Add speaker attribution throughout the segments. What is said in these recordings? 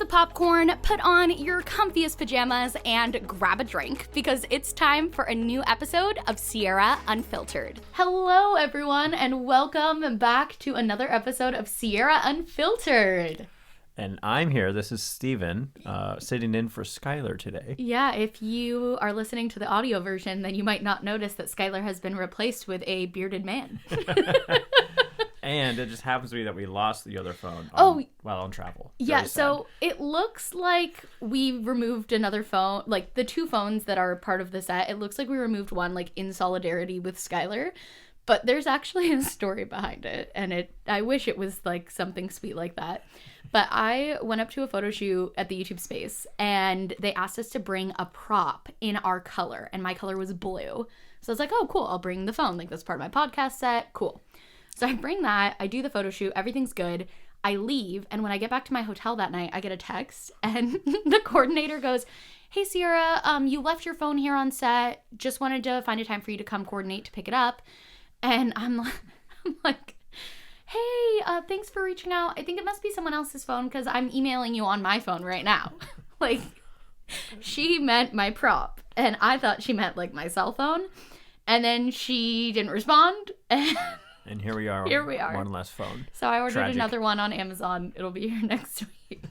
Speaker 1: the popcorn, put on your comfiest pajamas, and grab a drink because it's time for a new episode of Sierra Unfiltered. Hello, everyone, and welcome back to another episode of Sierra Unfiltered.
Speaker 2: And I'm here. This is Steven, sitting in for Skylar today.
Speaker 1: Yeah, if you are listening to the audio version, then you might not notice that Skylar has been replaced with a bearded man.
Speaker 2: And it just happens to be that we lost the other phone while on travel.
Speaker 1: Yeah, so it looks like we removed another phone, like the two phones that are part of the set. It looks like we removed one, like in solidarity with Skylar. But there's actually a story behind it, and I wish it was like something sweet like that. But I went up to a photo shoot at the YouTube space, and they asked us to bring a prop in our color, and my color was blue. So I was like, oh, cool, I'll bring the phone. Like, that's part of my podcast set. Cool. So I bring that, I do the photo shoot, everything's good. I leave, and when I get back to my hotel that night, I get a text, and the coordinator goes, hey, Sierra, you left your phone here on set. Just wanted to find a time for you to come coordinate to pick it up. And I'm like, hey, thanks for reaching out. I think it must be someone else's phone because I'm emailing you on my phone right now. Like, she meant my prop, and I thought she meant, like, my cell phone. And then she didn't respond,
Speaker 2: and here we are. One less phone.
Speaker 1: So I ordered another one on Amazon. It'll be here next week.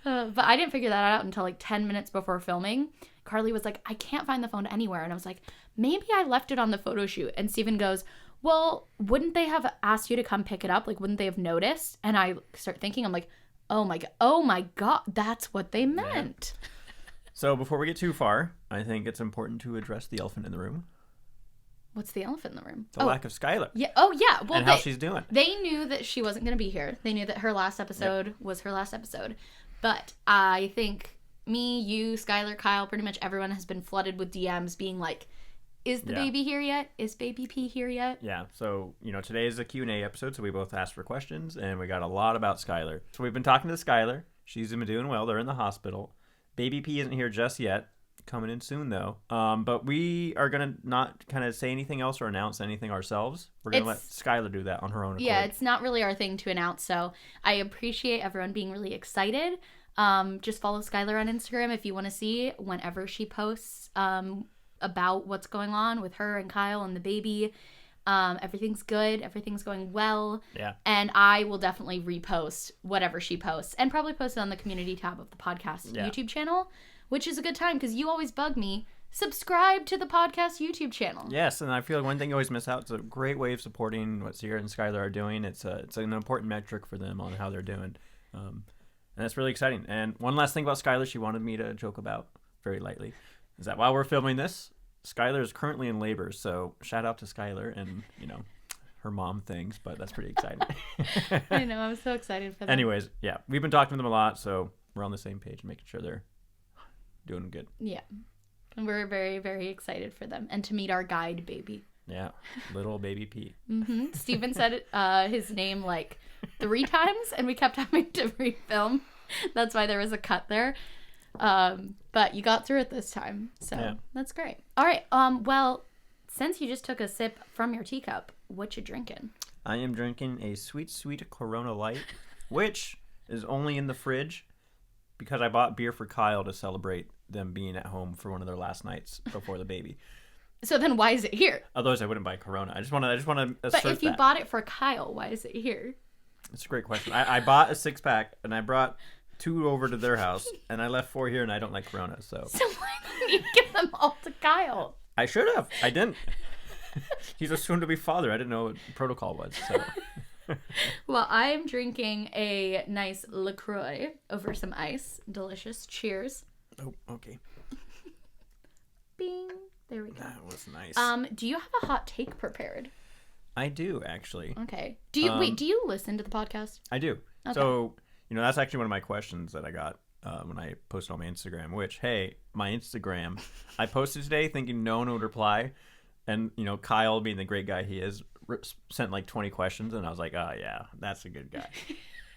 Speaker 1: But I didn't figure that out until, like, 10 minutes before filming. Carly was like, I can't find the phone anywhere. And I was like, maybe I left it on the photo shoot. And Steven goes, well, wouldn't they have asked you to come pick it up? Like, wouldn't they have noticed? And I start thinking, I'm like, oh my God, that's what they meant.
Speaker 2: Yeah. So before we get too far, I think it's important to address the elephant in the room.
Speaker 1: What's the elephant in the room?
Speaker 2: The lack of Skylar.
Speaker 1: Yeah. Oh, yeah. Well,
Speaker 2: and how she's doing.
Speaker 1: They knew that she wasn't going to be here. They knew that her last episode was her last episode. But I think me, you, Skylar, Kyle, pretty much everyone has been flooded with DMs being like, is the baby here yet? Is baby P here yet?
Speaker 2: Yeah. So, today is a Q&A episode, so we both asked for questions, and we got a lot about Skylar. So we've been talking to Skylar. She's been doing well. They're in the hospital. Baby P isn't here just yet. Coming in soon, though. But we are going to not kind of say anything else or announce anything ourselves. We're going to let Skylar do that on her own accord.
Speaker 1: Yeah, it's not really our thing to announce, so I appreciate everyone being really excited. Just follow Skylar on Instagram if you want to see whenever she posts about what's going on with her and Kyle and the baby. Everything's good. Everything's going well.
Speaker 2: Yeah.
Speaker 1: And I will definitely repost whatever she posts and probably post it on the community tab of the podcast YouTube channel, which is a good time because you always bug me. Subscribe to the podcast YouTube channel.
Speaker 2: Yes, and I feel like one thing you always miss out. It's a great way of supporting what Sierra and Skylar are doing. It's an important metric for them on how they're doing. And that's really exciting. And one last thing about Skylar she wanted me to joke about very lightly is that while we're filming this, Skylar is currently in labor. So shout out to Skylar and, her mom things, but that's pretty exciting.
Speaker 1: I know. I'm so excited for them.
Speaker 2: Anyways, yeah, we've been talking to them a lot, so we're on the same page, making sure they're doing good.
Speaker 1: Yeah. And we're very, very excited for them and to meet our guide baby.
Speaker 2: Yeah. Little baby P.
Speaker 1: Mm-hmm. Steven said his name like 3 times and we kept having to refilm. That's why there was a cut there. But you got through it this time. So That's great. All right. Well, since you just took a sip from your teacup, what you drinking?
Speaker 2: I am drinking a sweet, sweet Corona Light, which is only in the fridge because I bought beer for Kyle to celebrate them being at home for one of their last nights before the baby.
Speaker 1: So then why is it here?
Speaker 2: Otherwise I wouldn't buy Corona. I just want to assert that.
Speaker 1: But if you bought it for Kyle, why is it here?
Speaker 2: That's a great question. I bought a 6-pack and I brought 2 over to their house and I left 4 here and I don't like Corona. So
Speaker 1: why didn't you give them all to Kyle?
Speaker 2: I should have. I didn't. He's a soon-to-be father. I didn't know what protocol was. So.
Speaker 1: Well, I am drinking a nice LaCroix over some ice. Delicious. Cheers.
Speaker 2: Oh, okay.
Speaker 1: Bing. There we go.
Speaker 2: That was nice.
Speaker 1: Do you have a hot take prepared?
Speaker 2: I do, actually.
Speaker 1: Okay. Do you listen to the podcast?
Speaker 2: I do.
Speaker 1: Okay.
Speaker 2: So, that's actually one of my questions that I got when I posted on my Instagram, which, hey, my Instagram, I posted today thinking no one would reply. And, Kyle, being the great guy he is, sent like 20 questions. And I was like, oh, yeah, that's a good guy.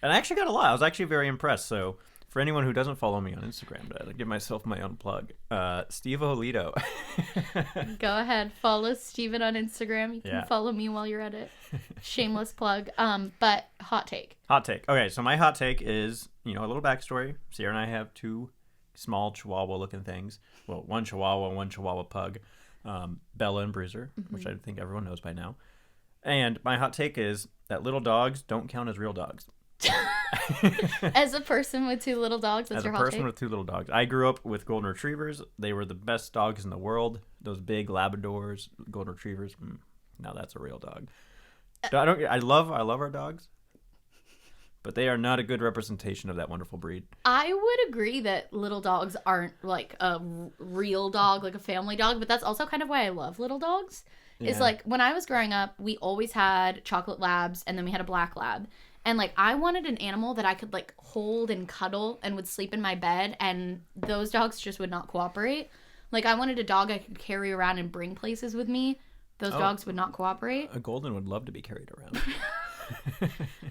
Speaker 2: And I actually got a lot. I was actually very impressed. So For anyone who doesn't follow me on Instagram, I'll give myself my own plug. Steve Olito.
Speaker 1: Go ahead. Follow Steven on Instagram. You can follow me while you're at it. Shameless plug. But hot take.
Speaker 2: Hot take. Okay, so my hot take is, a little backstory. Sierra and I have 2 small Chihuahua-looking things. Well, 1 Chihuahua, 1 Chihuahua pug. Bella and Bruiser, which I think everyone knows by now. And my hot take is that little dogs don't count as real dogs.
Speaker 1: As a person with 2 little dogs, that's your hot take?
Speaker 2: As a person with 2 little dogs. I grew up with golden retrievers. They were the best dogs in the world. Those big Labradors, golden retrievers. Now that's a real dog. I love our dogs, but they are not a good representation of that wonderful breed.
Speaker 1: I would agree that little dogs aren't like a real dog, like a family dog, but that's also kind of why I love little dogs. It's like when I was growing up, we always had chocolate labs and then we had a black lab. And, like, I wanted an animal that I could, like, hold and cuddle and would sleep in my bed, and those dogs just would not cooperate. Like, I wanted a dog I could carry around and bring places with me. Those dogs would not cooperate.
Speaker 2: A golden would love to be carried around.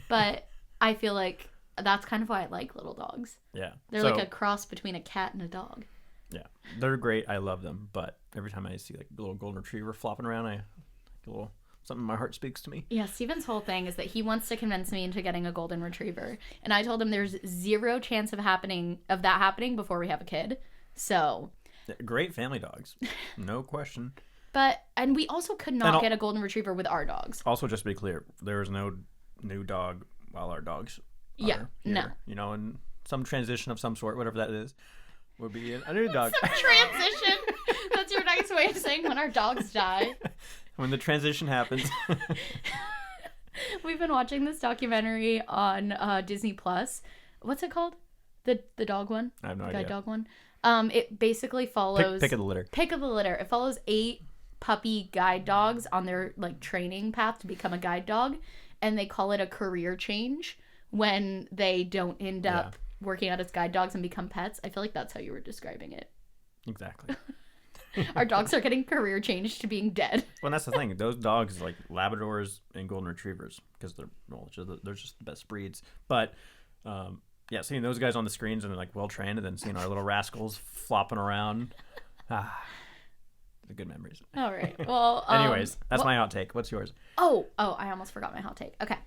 Speaker 1: But I feel like that's kind of why I like little dogs.
Speaker 2: Yeah.
Speaker 1: They're like a cross between a cat and a dog.
Speaker 2: Yeah. They're great. I love them. But every time I see, like, a little golden retriever flopping around, something in my heart speaks to me.
Speaker 1: Yeah, Steven's whole thing is that he wants to convince me into getting a golden retriever. And I told him there's 0 chance of that happening before we have a kid. So
Speaker 2: great family dogs. No question.
Speaker 1: And we also could not get a golden retriever with our dogs.
Speaker 2: Also, just to be clear, there is no new dog while our dogs are here. No. And some transition of some sort, whatever that is, would be a new dog.
Speaker 1: Some transition? That's your nice way of saying when our dogs die.
Speaker 2: When the transition happens.
Speaker 1: We've been watching this documentary on Disney Plus. What's it called? The dog one?
Speaker 2: I have no
Speaker 1: idea.
Speaker 2: Guide
Speaker 1: dog one. It basically follows...
Speaker 2: Pick of the litter.
Speaker 1: Pick of the litter. It follows 8 puppy guide dogs on their like training path to become a guide dog. And they call it a career change when they don't end up working out as guide dogs and become pets. I feel like that's how you were describing it.
Speaker 2: Exactly.
Speaker 1: Our dogs are getting career change to being dead.
Speaker 2: Well, that's the thing. Those dogs, like Labradors and Golden Retrievers, because they're just the best breeds. But, seeing those guys on the screens and they're like well trained, and then seeing our little rascals flopping around, the good memories.
Speaker 1: All right. Well.
Speaker 2: Anyways, that's my hot take. What's yours?
Speaker 1: Oh! I almost forgot my hot take. Okay.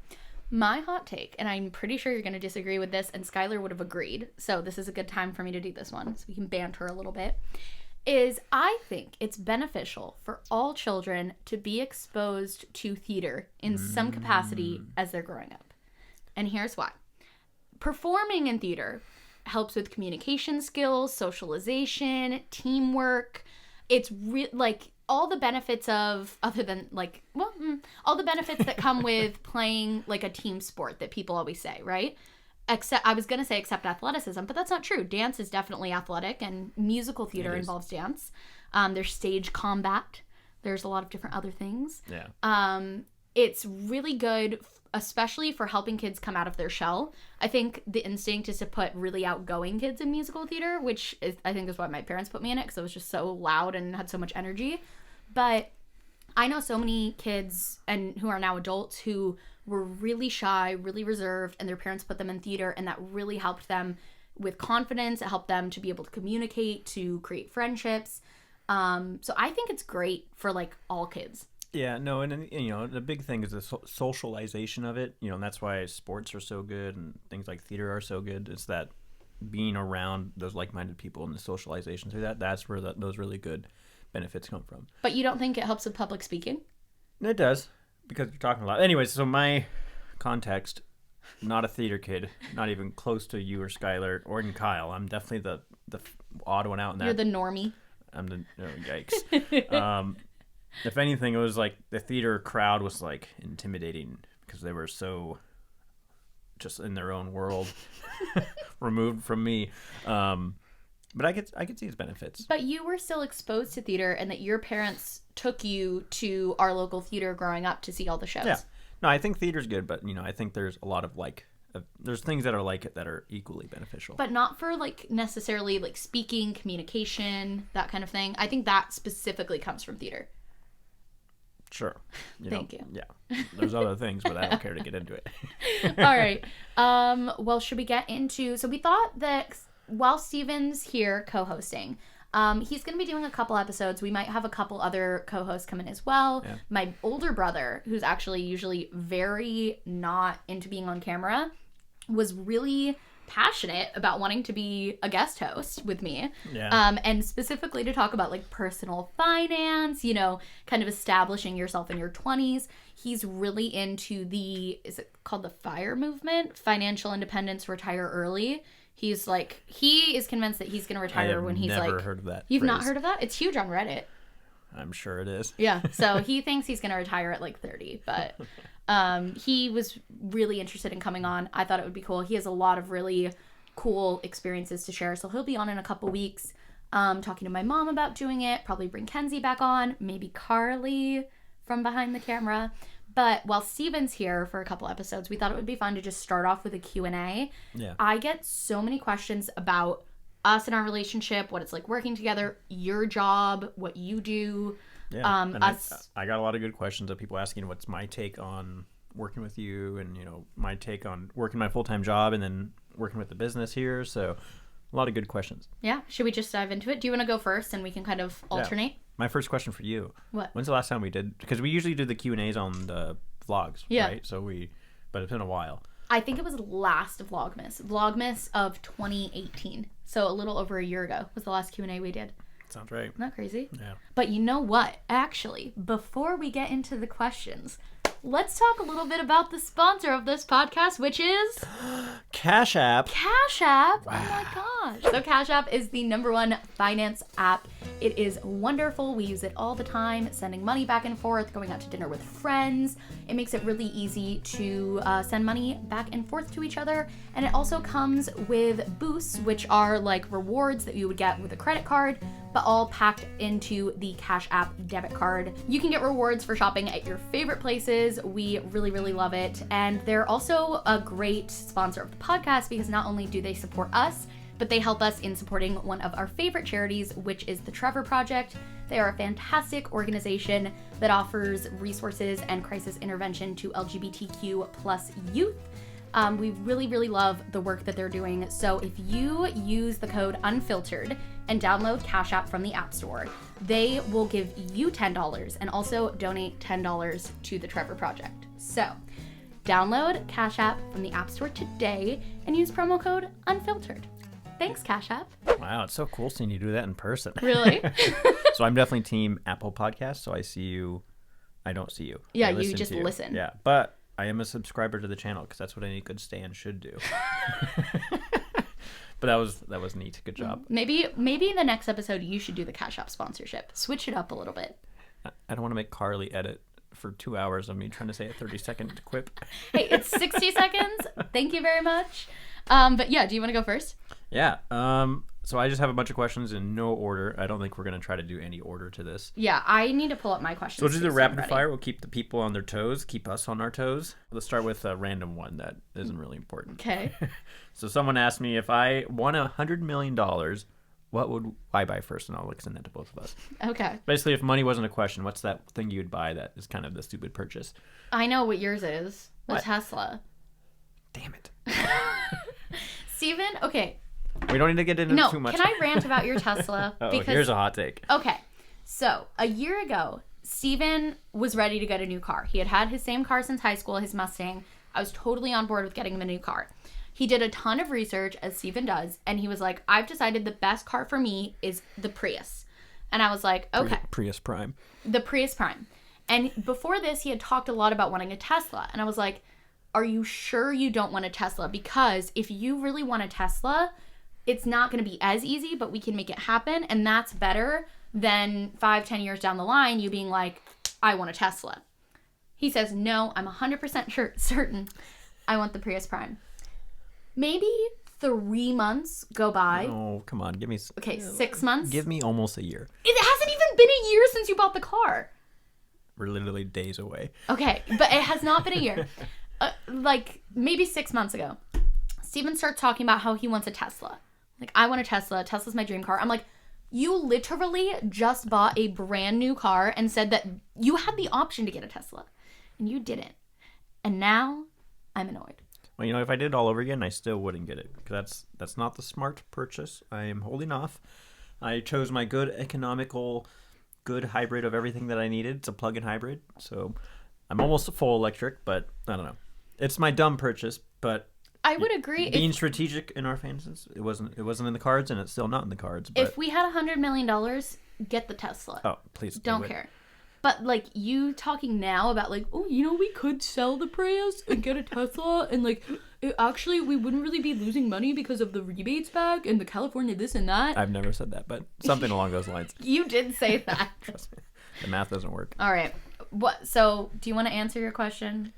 Speaker 1: My hot take, and I'm pretty sure you're going to disagree with this, and Skylar would have agreed. So this is a good time for me to do this one, so we can banter a little bit. Is I think it's beneficial for all children to be exposed to theater in some capacity as they're growing up. And here's why. Performing in theater helps with communication skills, socialization, teamwork. It's like all the benefits of, other than like, all the benefits that come with playing like a team sport that people always say, right? Except athleticism, but that's not true. Dance is definitely athletic, and musical theater involves dance. There's stage combat. There's a lot of different other things.
Speaker 2: Yeah.
Speaker 1: It's really good, especially for helping kids come out of their shell. I think the instinct is to put really outgoing kids in musical theater, which I think is why my parents put me in it, because it was just so loud and had so much energy. But I know so many kids and who are now adults who were really shy, really reserved, and their parents put them in theater, and that really helped them with confidence. It helped them to be able to communicate, to create friendships. So I think it's great for like all kids.
Speaker 2: Yeah, no, and the big thing is the socialization of it, and that's why sports are so good and things like theater are so good. It's that being around those like-minded people and the socialization through that's where those really good benefits come from.
Speaker 1: But you don't think it helps with public speaking?
Speaker 2: It does, because you're talking a lot. Anyways, so my context, not a theater kid, not even close to you or Skylar or even Kyle. I'm definitely the odd one out in that.
Speaker 1: You're the normie.
Speaker 2: I'm the yikes. If anything, it was like the theater crowd was like intimidating because they were so just in their own world, removed from me. But I could see its benefits.
Speaker 1: But you were still exposed to theater, and that your parents took you to our local theater growing up to see all the shows.
Speaker 2: Yeah. No, I think theater's good, but I think there's a lot of there's things that are like it that are equally beneficial.
Speaker 1: But not for like necessarily like speaking, communication, that kind of thing. I think that specifically comes from theater.
Speaker 2: Sure.
Speaker 1: Thank you.
Speaker 2: Yeah. There's other things, but I don't care to get into it.
Speaker 1: All right. Well, should we get into... So we thought that while Steven's here co-hosting, he's going to be doing a couple episodes. We might have a couple other co-hosts come in as well. Yeah. My older brother, who's actually usually very not into being on camera, was really passionate about wanting to be a guest host with me. Yeah. And specifically to talk about like personal finance, you know, kind of establishing yourself in your 20s. He's really into is it called the FIRE movement? Financial independence, retire early. He is convinced that he's going to retire when he's like...
Speaker 2: I've never heard of that.
Speaker 1: You've not heard of that? It's huge on Reddit.
Speaker 2: I'm sure it is.
Speaker 1: Yeah. So he thinks he's going to retire at like 30, but he was really interested in coming on. I thought it would be cool. He has a lot of really cool experiences to share. So he'll be on in a couple weeks, talking to my mom about doing it, probably bring Kenzie back on, maybe Carley from behind the camera. But while Steven's here for a couple episodes, we thought it would be fun to just start off with a Q&A. Yeah. I get so many questions about us and our relationship, what it's like working together, your job, what you do.
Speaker 2: Yeah. I got a lot of good questions of people asking what's my take on working with you and, you know, my take on working my full-time job and then working with the business here. So a lot of good questions.
Speaker 1: Yeah. Should we just dive into it? Do you want to go first and we can kind of alternate? Yeah.
Speaker 2: My first question for you.
Speaker 1: What?
Speaker 2: When's the last time we did? Because we usually do the Q&As on the vlogs, right? But it's been a while.
Speaker 1: I think it was last Vlogmas of 2018. So a little over a year ago was the last Q&A we did.
Speaker 2: Sounds right.
Speaker 1: Isn't that crazy?
Speaker 2: Yeah.
Speaker 1: But you know what? Actually, before we get into the questions, let's talk a little bit about the sponsor of this podcast, which is...
Speaker 2: Cash App.
Speaker 1: Cash App.
Speaker 2: Wow.
Speaker 1: Oh my gosh. So Cash App is the #1 finance app. It is wonderful. We use it all the time, sending money back and forth, going out to dinner with friends. It makes it really easy to send money back and forth to each other. And it also comes with boosts, which are like rewards that you would get with a credit card, but all packed into the Cash App debit card. You can get rewards for shopping at your favorite places. We really, really love it. And they're also a great sponsor of the podcast because not only do they support us, but they help us in supporting one of our favorite charities, which is the Trevor Project. They are a fantastic organization that offers resources and crisis intervention to LGBTQ plus youth. We really, really love the work that they're doing. So if you use the code UNFILTERED and download Cash App from the App Store, they will give you $10 and also donate $10 to the Trevor Project. So download Cash App from the App Store today and use promo code UNFILTERED. Thanks, Cash App.
Speaker 2: Wow, it's so cool seeing you do that in person.
Speaker 1: Really?
Speaker 2: So I'm definitely team Apple Podcasts, so I see you. I don't see you.
Speaker 1: Yeah, you just listen.
Speaker 2: Yeah, but I am a subscriber to the channel because that's what any good stan should do. But that was neat. Good job.
Speaker 1: Maybe in the next episode you should do the Cash App sponsorship. Switch it up a little bit.
Speaker 2: I don't want to make Carly edit for 2 hours of me trying to say a 30-second quip.
Speaker 1: Hey, it's 60 seconds. Thank you very much. But yeah, do you want to go first?
Speaker 2: Yeah. So I just have a bunch of questions in no order. I don't think we're going to try to do any order to this.
Speaker 1: Yeah, I need to pull up my questions.
Speaker 2: So we'll do the rapid fire. We'll keep the people on their toes, keep us on our toes. Let's start with a random one that isn't really important.
Speaker 1: Okay.
Speaker 2: So someone asked me if I won $100 million, what would I buy first? And I'll extend that to both of us.
Speaker 1: Okay.
Speaker 2: Basically, if money wasn't a question, what's that thing you'd buy that is kind of the stupid purchase?
Speaker 1: I know what yours is. A
Speaker 2: What?
Speaker 1: Tesla.
Speaker 2: Damn it.
Speaker 1: Steven, okay.
Speaker 2: We don't need to get into too much.
Speaker 1: Can I rant about your Tesla?
Speaker 2: Here's a hot take.
Speaker 1: Okay. So, a year ago, Steven was ready to get a new car. He had had his same car since high school, his Mustang. I was totally on board with getting him a new car. He did a ton of research, as Steven does, and he was like, I've decided the best car for me is the Prius. And I was like, okay.
Speaker 2: Prius Prime.
Speaker 1: The Prius Prime. And before this, he had talked a lot about wanting a Tesla. And I was like, are you sure you don't want a Tesla? Because if you really want a Tesla, it's not going to be as easy, but we can make it happen. And that's better than 5-10 years down the line, you being like, I want a Tesla. He says, no, I'm 100% certain I want the Prius Prime. Maybe 3 months go by.
Speaker 2: Oh, come on. Give me...
Speaker 1: Okay, 6 months?
Speaker 2: Give me almost a year.
Speaker 1: It hasn't even been a year since you bought the car.
Speaker 2: We're literally days away.
Speaker 1: Okay, but it has not been a year. Like, maybe 6 months ago, Steven starts talking about how he wants a Tesla. Like, I want a Tesla. Tesla's my dream car. I'm like, you literally just bought a brand new car and said that you had the option to get a Tesla. And you didn't. And now I'm annoyed.
Speaker 2: Well, if I did it all over again, I still wouldn't get it. Because that's not the smart purchase. I am holding off. I chose my good economical, good hybrid of everything that I needed. It's a plug-in hybrid. So I'm almost a full electric, but I don't know. It's my dumb purchase, but
Speaker 1: I would agree.
Speaker 2: Being strategic in our finances, it wasn't in the cards, and it's still not in the cards. But
Speaker 1: if we had $100 million, get the Tesla.
Speaker 2: Oh, please.
Speaker 1: Don't care. But, like, you talking now about, like, oh, we could sell the Prius and get a Tesla, and, like, actually, we wouldn't really be losing money because of the rebates back and the California this and that.
Speaker 2: I've never said that, but something along those lines.
Speaker 1: You did say that.
Speaker 2: Trust me. The math doesn't work.
Speaker 1: All right. So, do you want to answer your question?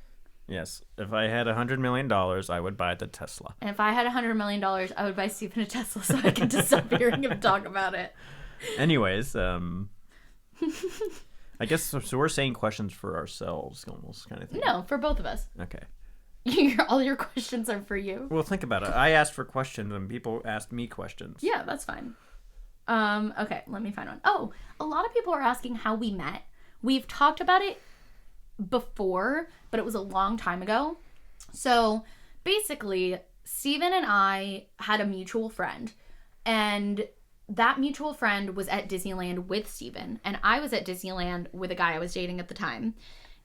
Speaker 2: Yes. If I had $100 million, I would buy the Tesla.
Speaker 1: And if I had $100 million, I would buy Stephen a Tesla so I could just stop hearing him talk about it.
Speaker 2: Anyways, I guess so. We're saying questions for ourselves, almost kind of thing.
Speaker 1: No, for both of us.
Speaker 2: Okay.
Speaker 1: All your questions are for you.
Speaker 2: Well, think about it. I asked for questions, and people asked me questions.
Speaker 1: Yeah, that's fine. Okay, let me find one. Oh, a lot of people are asking how we met. We've talked about it before, but it was a long time ago. So basically, Steven and I had a mutual friend, and that mutual friend was at Disneyland with Steven, and I was at Disneyland with a guy I was dating at the time.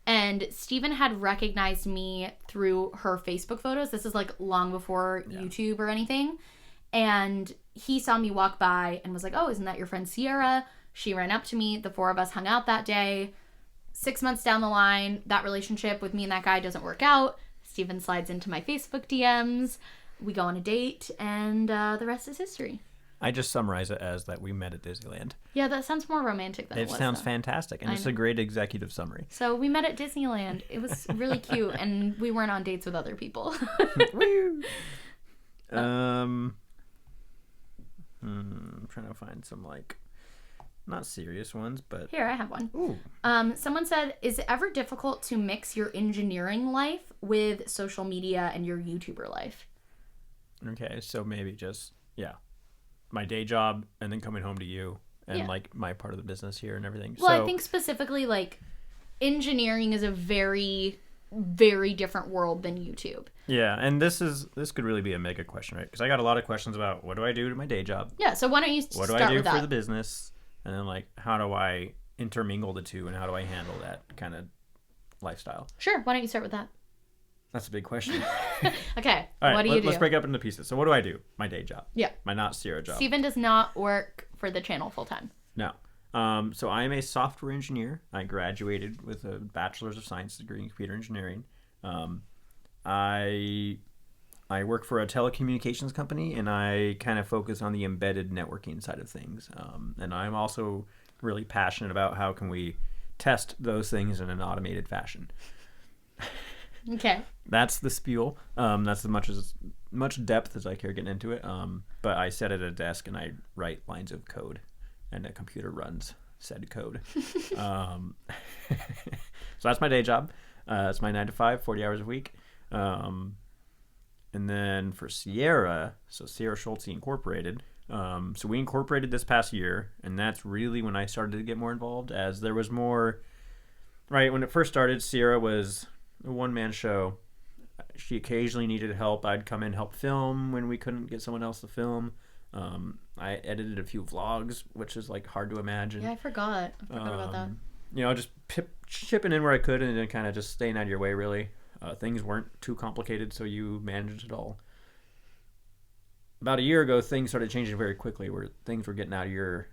Speaker 1: And Steven had recognized me through her Facebook photos. This is like long before YouTube or anything. And he saw me walk by and was like, oh, isn't that your friend Sierra? She ran up to me. The four of us hung out that day. 6 months down the line, that relationship with me and that guy doesn't work out. Steven slides into my Facebook DMs. We go on a date, and the rest is history.
Speaker 2: I just summarize it as that we met at Disneyland.
Speaker 1: Yeah, that sounds more romantic than it was.
Speaker 2: It sounds fantastic, and it's a great executive summary.
Speaker 1: So we met at Disneyland. It was really cute, and we weren't on dates with other people.
Speaker 2: I'm trying to find some, like, not serious ones, but...
Speaker 1: Here, I have one.
Speaker 2: Ooh.
Speaker 1: Someone said, is it ever difficult to mix your engineering life with social media and your YouTuber life?
Speaker 2: Okay, so maybe just, my day job and then coming home to you and like my part of the business here and everything.
Speaker 1: Well, I think specifically like engineering is a very, very different world than YouTube.
Speaker 2: Yeah, and this could really be a mega question, right? Because I got a lot of questions about what do I do to my day job?
Speaker 1: Yeah, so why don't you
Speaker 2: start with that? What do I do for the business? And then like how do I intermingle the two and how do I handle that kind of lifestyle?
Speaker 1: Sure, why don't you start with that?
Speaker 2: That's a big question.
Speaker 1: Okay,
Speaker 2: all right,
Speaker 1: what do you do?
Speaker 2: Let's break it up into pieces. So what do I do? My day job.
Speaker 1: Yeah.
Speaker 2: My not Sierra job.
Speaker 1: Steven does not work for the channel full time.
Speaker 2: No. So I am a software engineer. I graduated with a Bachelor's of Science degree in computer engineering. I work for a telecommunications company, and I kind of focus on the embedded networking side of things. And I'm also really passionate about how can we test those things in an automated fashion.
Speaker 1: Okay.
Speaker 2: That's the spiel. That's as much depth as I care getting into it. But I sit at a desk and I write lines of code, and a computer runs said code. So that's my day job. It's my 9 to 5, 40 hours a week. And then for Sierra, so Sierra Schultzzie Incorporated. So we incorporated this past year, and that's really when I started to get more involved, as there was more. Right when it first started, Sierra was a one-man show. She occasionally needed help. I'd come in, help film when we couldn't get someone else to film. I edited a few vlogs, which is like hard to imagine.
Speaker 1: Yeah, I forgot about that.
Speaker 2: Just chipping in where I could, and then kind of just staying out of your way, really. Things weren't too complicated, so you managed it all. About a year ago, things started changing very quickly, where things were getting out of your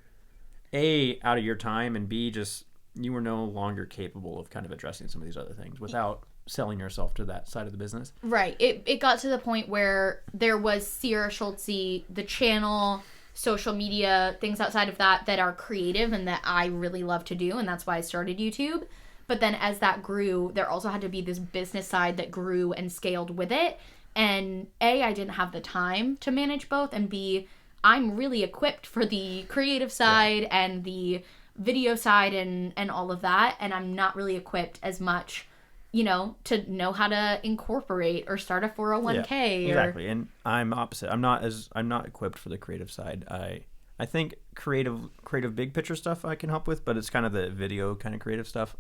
Speaker 2: time, and B, just you were no longer capable of kind of addressing some of these other things without selling yourself to that side of the business.
Speaker 1: Right. It got to the point where there was Sierra Schultzzie, the channel, social media, things outside of that are creative and that I really love to do, and that's why I started YouTube. But then as that grew, there also had to be this business side that grew and scaled with it. And A, I didn't have the time to manage both, and B, I'm really equipped for the creative side and the video side and all of that, and I'm not really equipped as much, to know how to incorporate or start a 401k.
Speaker 2: Yeah, exactly. And I'm opposite. I'm not equipped for the creative side. I think creative big picture stuff I can help with, but it's kind of the video kind of creative stuff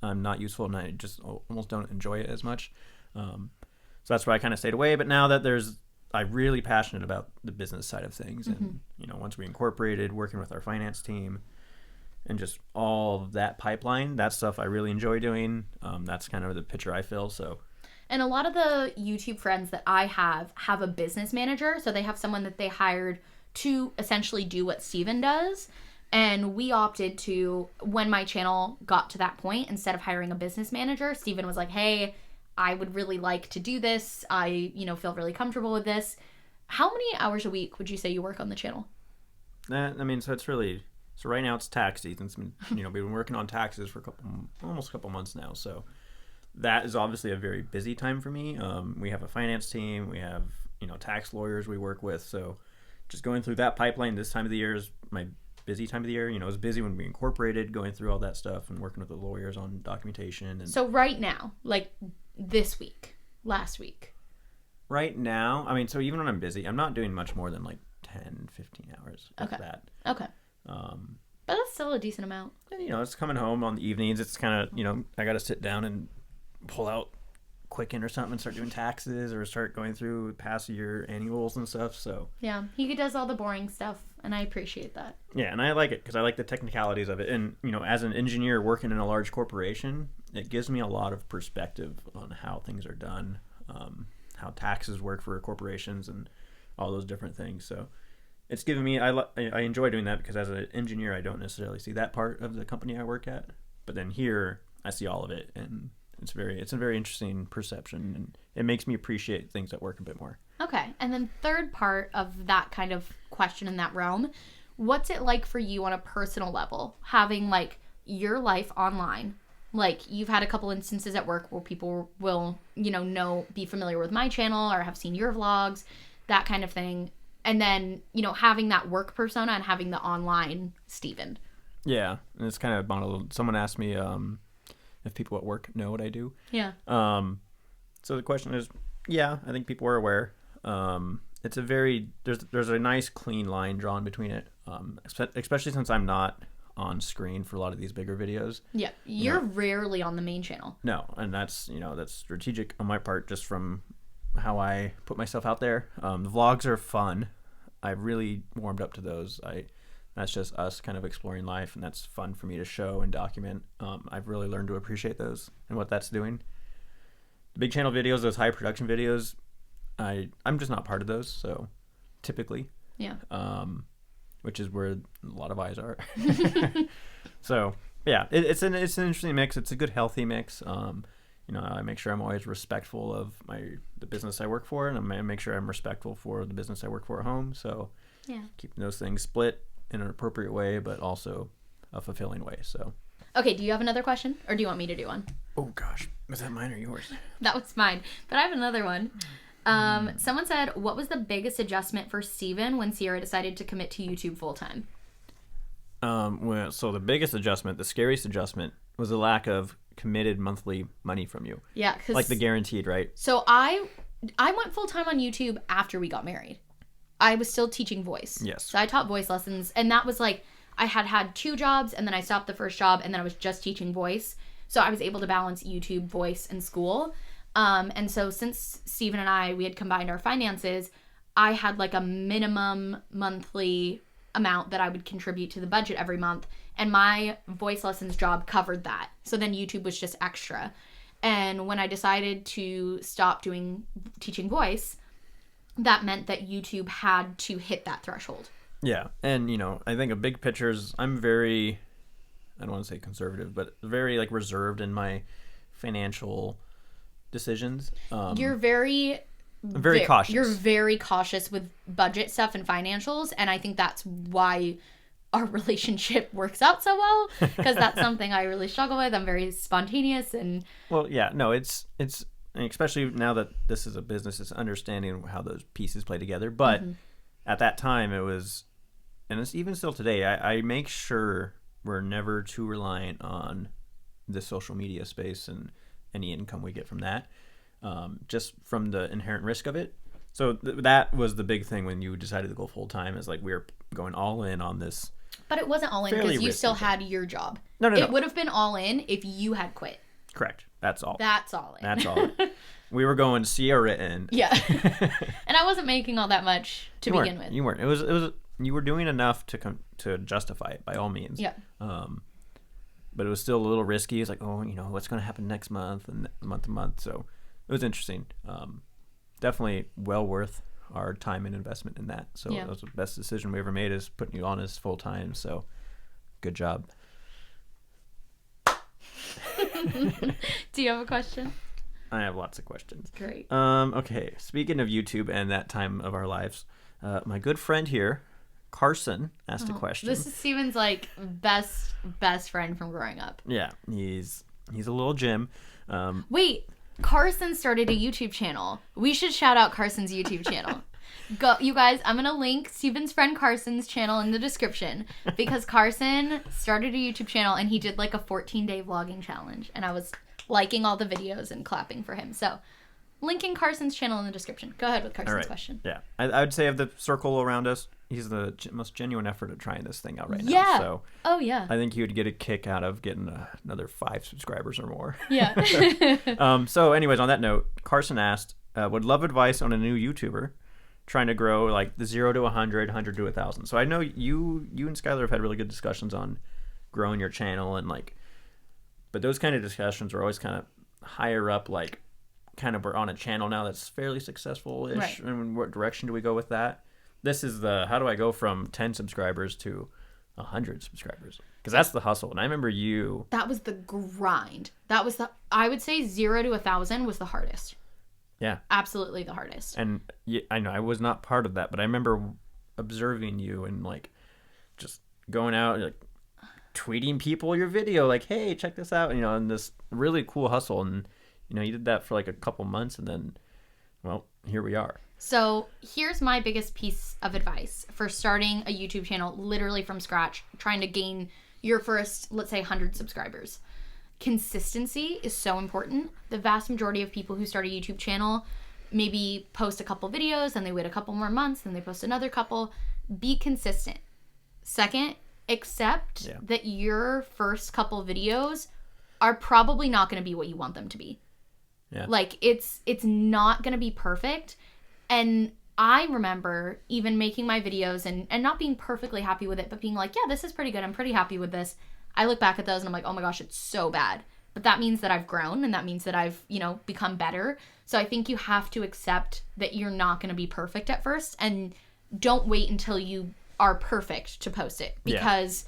Speaker 2: I'm not useful, and I just almost don't enjoy it as much. So that's why I kind of stayed away. But now that I'm really passionate about the business side of things. And, once we incorporated, working with our finance team and just all of that pipeline, that stuff I really enjoy doing. That's kind of the picture I fill. So.
Speaker 1: And a lot of the YouTube friends that I have a business manager. So they have someone that they hired to essentially do what Steven does. And we opted to, when my channel got to that point, instead of hiring a business manager, Steven was like, hey, I would really like to do this. I, feel really comfortable with this. How many hours a week would you say you work on the channel?
Speaker 2: So right now it's tax season. We've been working on taxes for almost a couple months now. So that is obviously a very busy time for me. We have a finance team. We have, tax lawyers we work with. So just going through that pipeline this time of the year is my busy time of the year. It was busy when we incorporated, going through all that stuff and working with the lawyers on documentation. And
Speaker 1: so right now, like this week, last week.
Speaker 2: Right now, so even when I'm busy, I'm not doing much more than like 10, 15 hours of that.
Speaker 1: Okay. But that's still a decent amount.
Speaker 2: And, it's coming home on the evenings. It's kind of, I got to sit down and pull out Quicken or something and start doing taxes or start going through past year annuals and stuff. So
Speaker 1: yeah, he does all the boring stuff, and I appreciate that.
Speaker 2: Yeah, and I like it because I like the technicalities of it. And, as an engineer working in a large corporation, it gives me a lot of perspective on how things are done, how taxes work for corporations and all those different things. So it's given me, I enjoy doing that because as an engineer, I don't necessarily see that part of the company I work at. But then here, I see all of it, and it's a very interesting perception, and it makes me appreciate things at work a bit more.
Speaker 1: Okay, and then third part of that kind of question in that realm, what's it like for you on a personal level, having like your life online? Like you've had a couple instances at work where people will, be familiar with my channel or have seen your vlogs, that kind of thing. And then, having that work persona and having the online Steven. Yeah,
Speaker 2: and it's kind of bundled. Someone asked me if people at work know what I do.
Speaker 1: Yeah.
Speaker 2: So the question is, yeah, I think people are aware. It's there's a nice clean line drawn between it, especially since I'm not on screen for a lot of these bigger videos.
Speaker 1: Yeah, you're rarely on the main channel.
Speaker 2: No, and that's strategic on my part, just from how I put myself out there. The vlogs are fun. I've really warmed up to those. That's just us kind of exploring life, and that's fun for me to show and document. I've really learned to appreciate those and what that's doing. The big channel videos, those high production videos, I'm just not part of those, so typically.
Speaker 1: Yeah.
Speaker 2: Which is where a lot of eyes are. So yeah, it's an interesting mix. It's a good, healthy mix. I make sure I'm always respectful of the business I work for, and I make sure I'm respectful for the business I work for at home. So
Speaker 1: yeah,
Speaker 2: keeping those things split in an appropriate way, but also a fulfilling way. So
Speaker 1: okay, do you have another question, or do you want me to do one?
Speaker 2: Oh gosh, was that mine or yours?
Speaker 1: That was mine, but I have another one. Someone said, what was the biggest adjustment for Steven when Sierra decided to commit to YouTube full time?
Speaker 2: So the biggest adjustment, the scariest adjustment, was the lack of committed monthly money from you.
Speaker 1: Yeah,
Speaker 2: like the guaranteed, right?
Speaker 1: So I went full time on YouTube after we got married. I was still teaching voice.
Speaker 2: Yes.
Speaker 1: So I taught voice lessons, and that was like I had 2 jobs, and then I stopped the first job, and then I was just teaching voice. So I was able to balance YouTube, voice, and school. And so since Steven and we had combined our finances, I had like a minimum monthly amount that I would contribute to the budget every month. And my voice lessons job covered that. So then YouTube was just extra. And when I decided to stop teaching voice, that meant that YouTube had to hit that threshold.
Speaker 2: Yeah. And, I think a big picture is I don't want to say conservative, but very like reserved in my financial decisions.
Speaker 1: You're very
Speaker 2: cautious.
Speaker 1: You're very cautious with budget stuff and financials, and I think that's why our relationship works out so well, because that's something I really struggle with. I'm very spontaneous and
Speaker 2: well, yeah, no, it's especially now that this is a business, it's understanding how those pieces play together. But at that time, it was, and it's even still today, I make sure we're never too reliant on the social media space and any income we get from that, just from the inherent risk of it. So that was the big thing when you decided to go full time, is like we were going all in on this.
Speaker 1: But it wasn't all in because you still had your job.
Speaker 2: No.
Speaker 1: It would have been all in if you had quit.
Speaker 2: Correct. That's all.
Speaker 1: That's all in.
Speaker 2: That's all. We were going Sierra in.
Speaker 1: Yeah. And I wasn't making all that much to begin with.
Speaker 2: You weren't. It was. You were doing enough to justify it by all means.
Speaker 1: Yeah.
Speaker 2: But it was still a little risky. It's like, oh, what's going to happen next month and month to month. So it was interesting. Definitely well worth our time and investment in that. So that was the best decision we ever made, is putting you on as full time. So good job.
Speaker 1: Do you have a question?
Speaker 2: I have lots of questions.
Speaker 1: Great.
Speaker 2: Okay. Speaking of YouTube and that time of our lives, my good friend here, Carson, asked a question.
Speaker 1: This is Steven's like best friend from growing up.
Speaker 2: Yeah, he's a little Jim.
Speaker 1: Wait, Carson started a YouTube channel. We should shout out Carson's YouTube channel. Go, you guys, I'm going to link Steven's friend Carson's channel in the description, because Carson started a YouTube channel and he did like a 14-day vlogging challenge, and I was liking all the videos and clapping for him. So, linking Carson's channel in the description. Go ahead with Carson's question.
Speaker 2: Yeah, I would say of the circle around us, he's the most genuine effort at trying this thing out right now. So,
Speaker 1: yeah.
Speaker 2: I think he would get a kick out of getting another 5 subscribers or more.
Speaker 1: Yeah.
Speaker 2: So, anyways, on that note, Carson asked, would love advice on a new YouTuber trying to grow like the 0 to 100, 100 to 1,000. So I know you and Skylar have had really good discussions on growing your channel, and like, but those kind of discussions are always kind of higher up, like kind of we're on a channel now that's fairly successful-ish.
Speaker 1: Right.
Speaker 2: And what direction do we go with that? This is how do I go from 10 subscribers to 100 subscribers? Because that's the hustle. And I remember that
Speaker 1: was the grind. I would say 0 to 1,000 was the hardest.
Speaker 2: Yeah.
Speaker 1: Absolutely the hardest.
Speaker 2: And I know I was not part of that, but I remember observing you and like just going out, like tweeting people your video, like, hey, check this out, and this really cool hustle. And, you did that for like a couple months, and then, well, here we are.
Speaker 1: So here's my biggest piece of advice for starting a YouTube channel literally from scratch, trying to gain your first, let's say, 100 subscribers. Consistency is so important. The vast majority of people who start a YouTube channel maybe post a couple videos, and they wait a couple more months, then they post another couple. Be consistent. Second, accept that your first couple videos are probably not going to be what you want them to be.
Speaker 2: Yeah.
Speaker 1: Like, it's not going to be perfect. And I remember even making my videos and not being perfectly happy with it, but being like, yeah, this is pretty good. I'm pretty happy with this. I look back at those and I'm like, oh my gosh, it's so bad. But that means that I've grown, and that means that I've, become better. So I think you have to accept that you're not going to be perfect at first, and don't wait until you are perfect to post it. Because,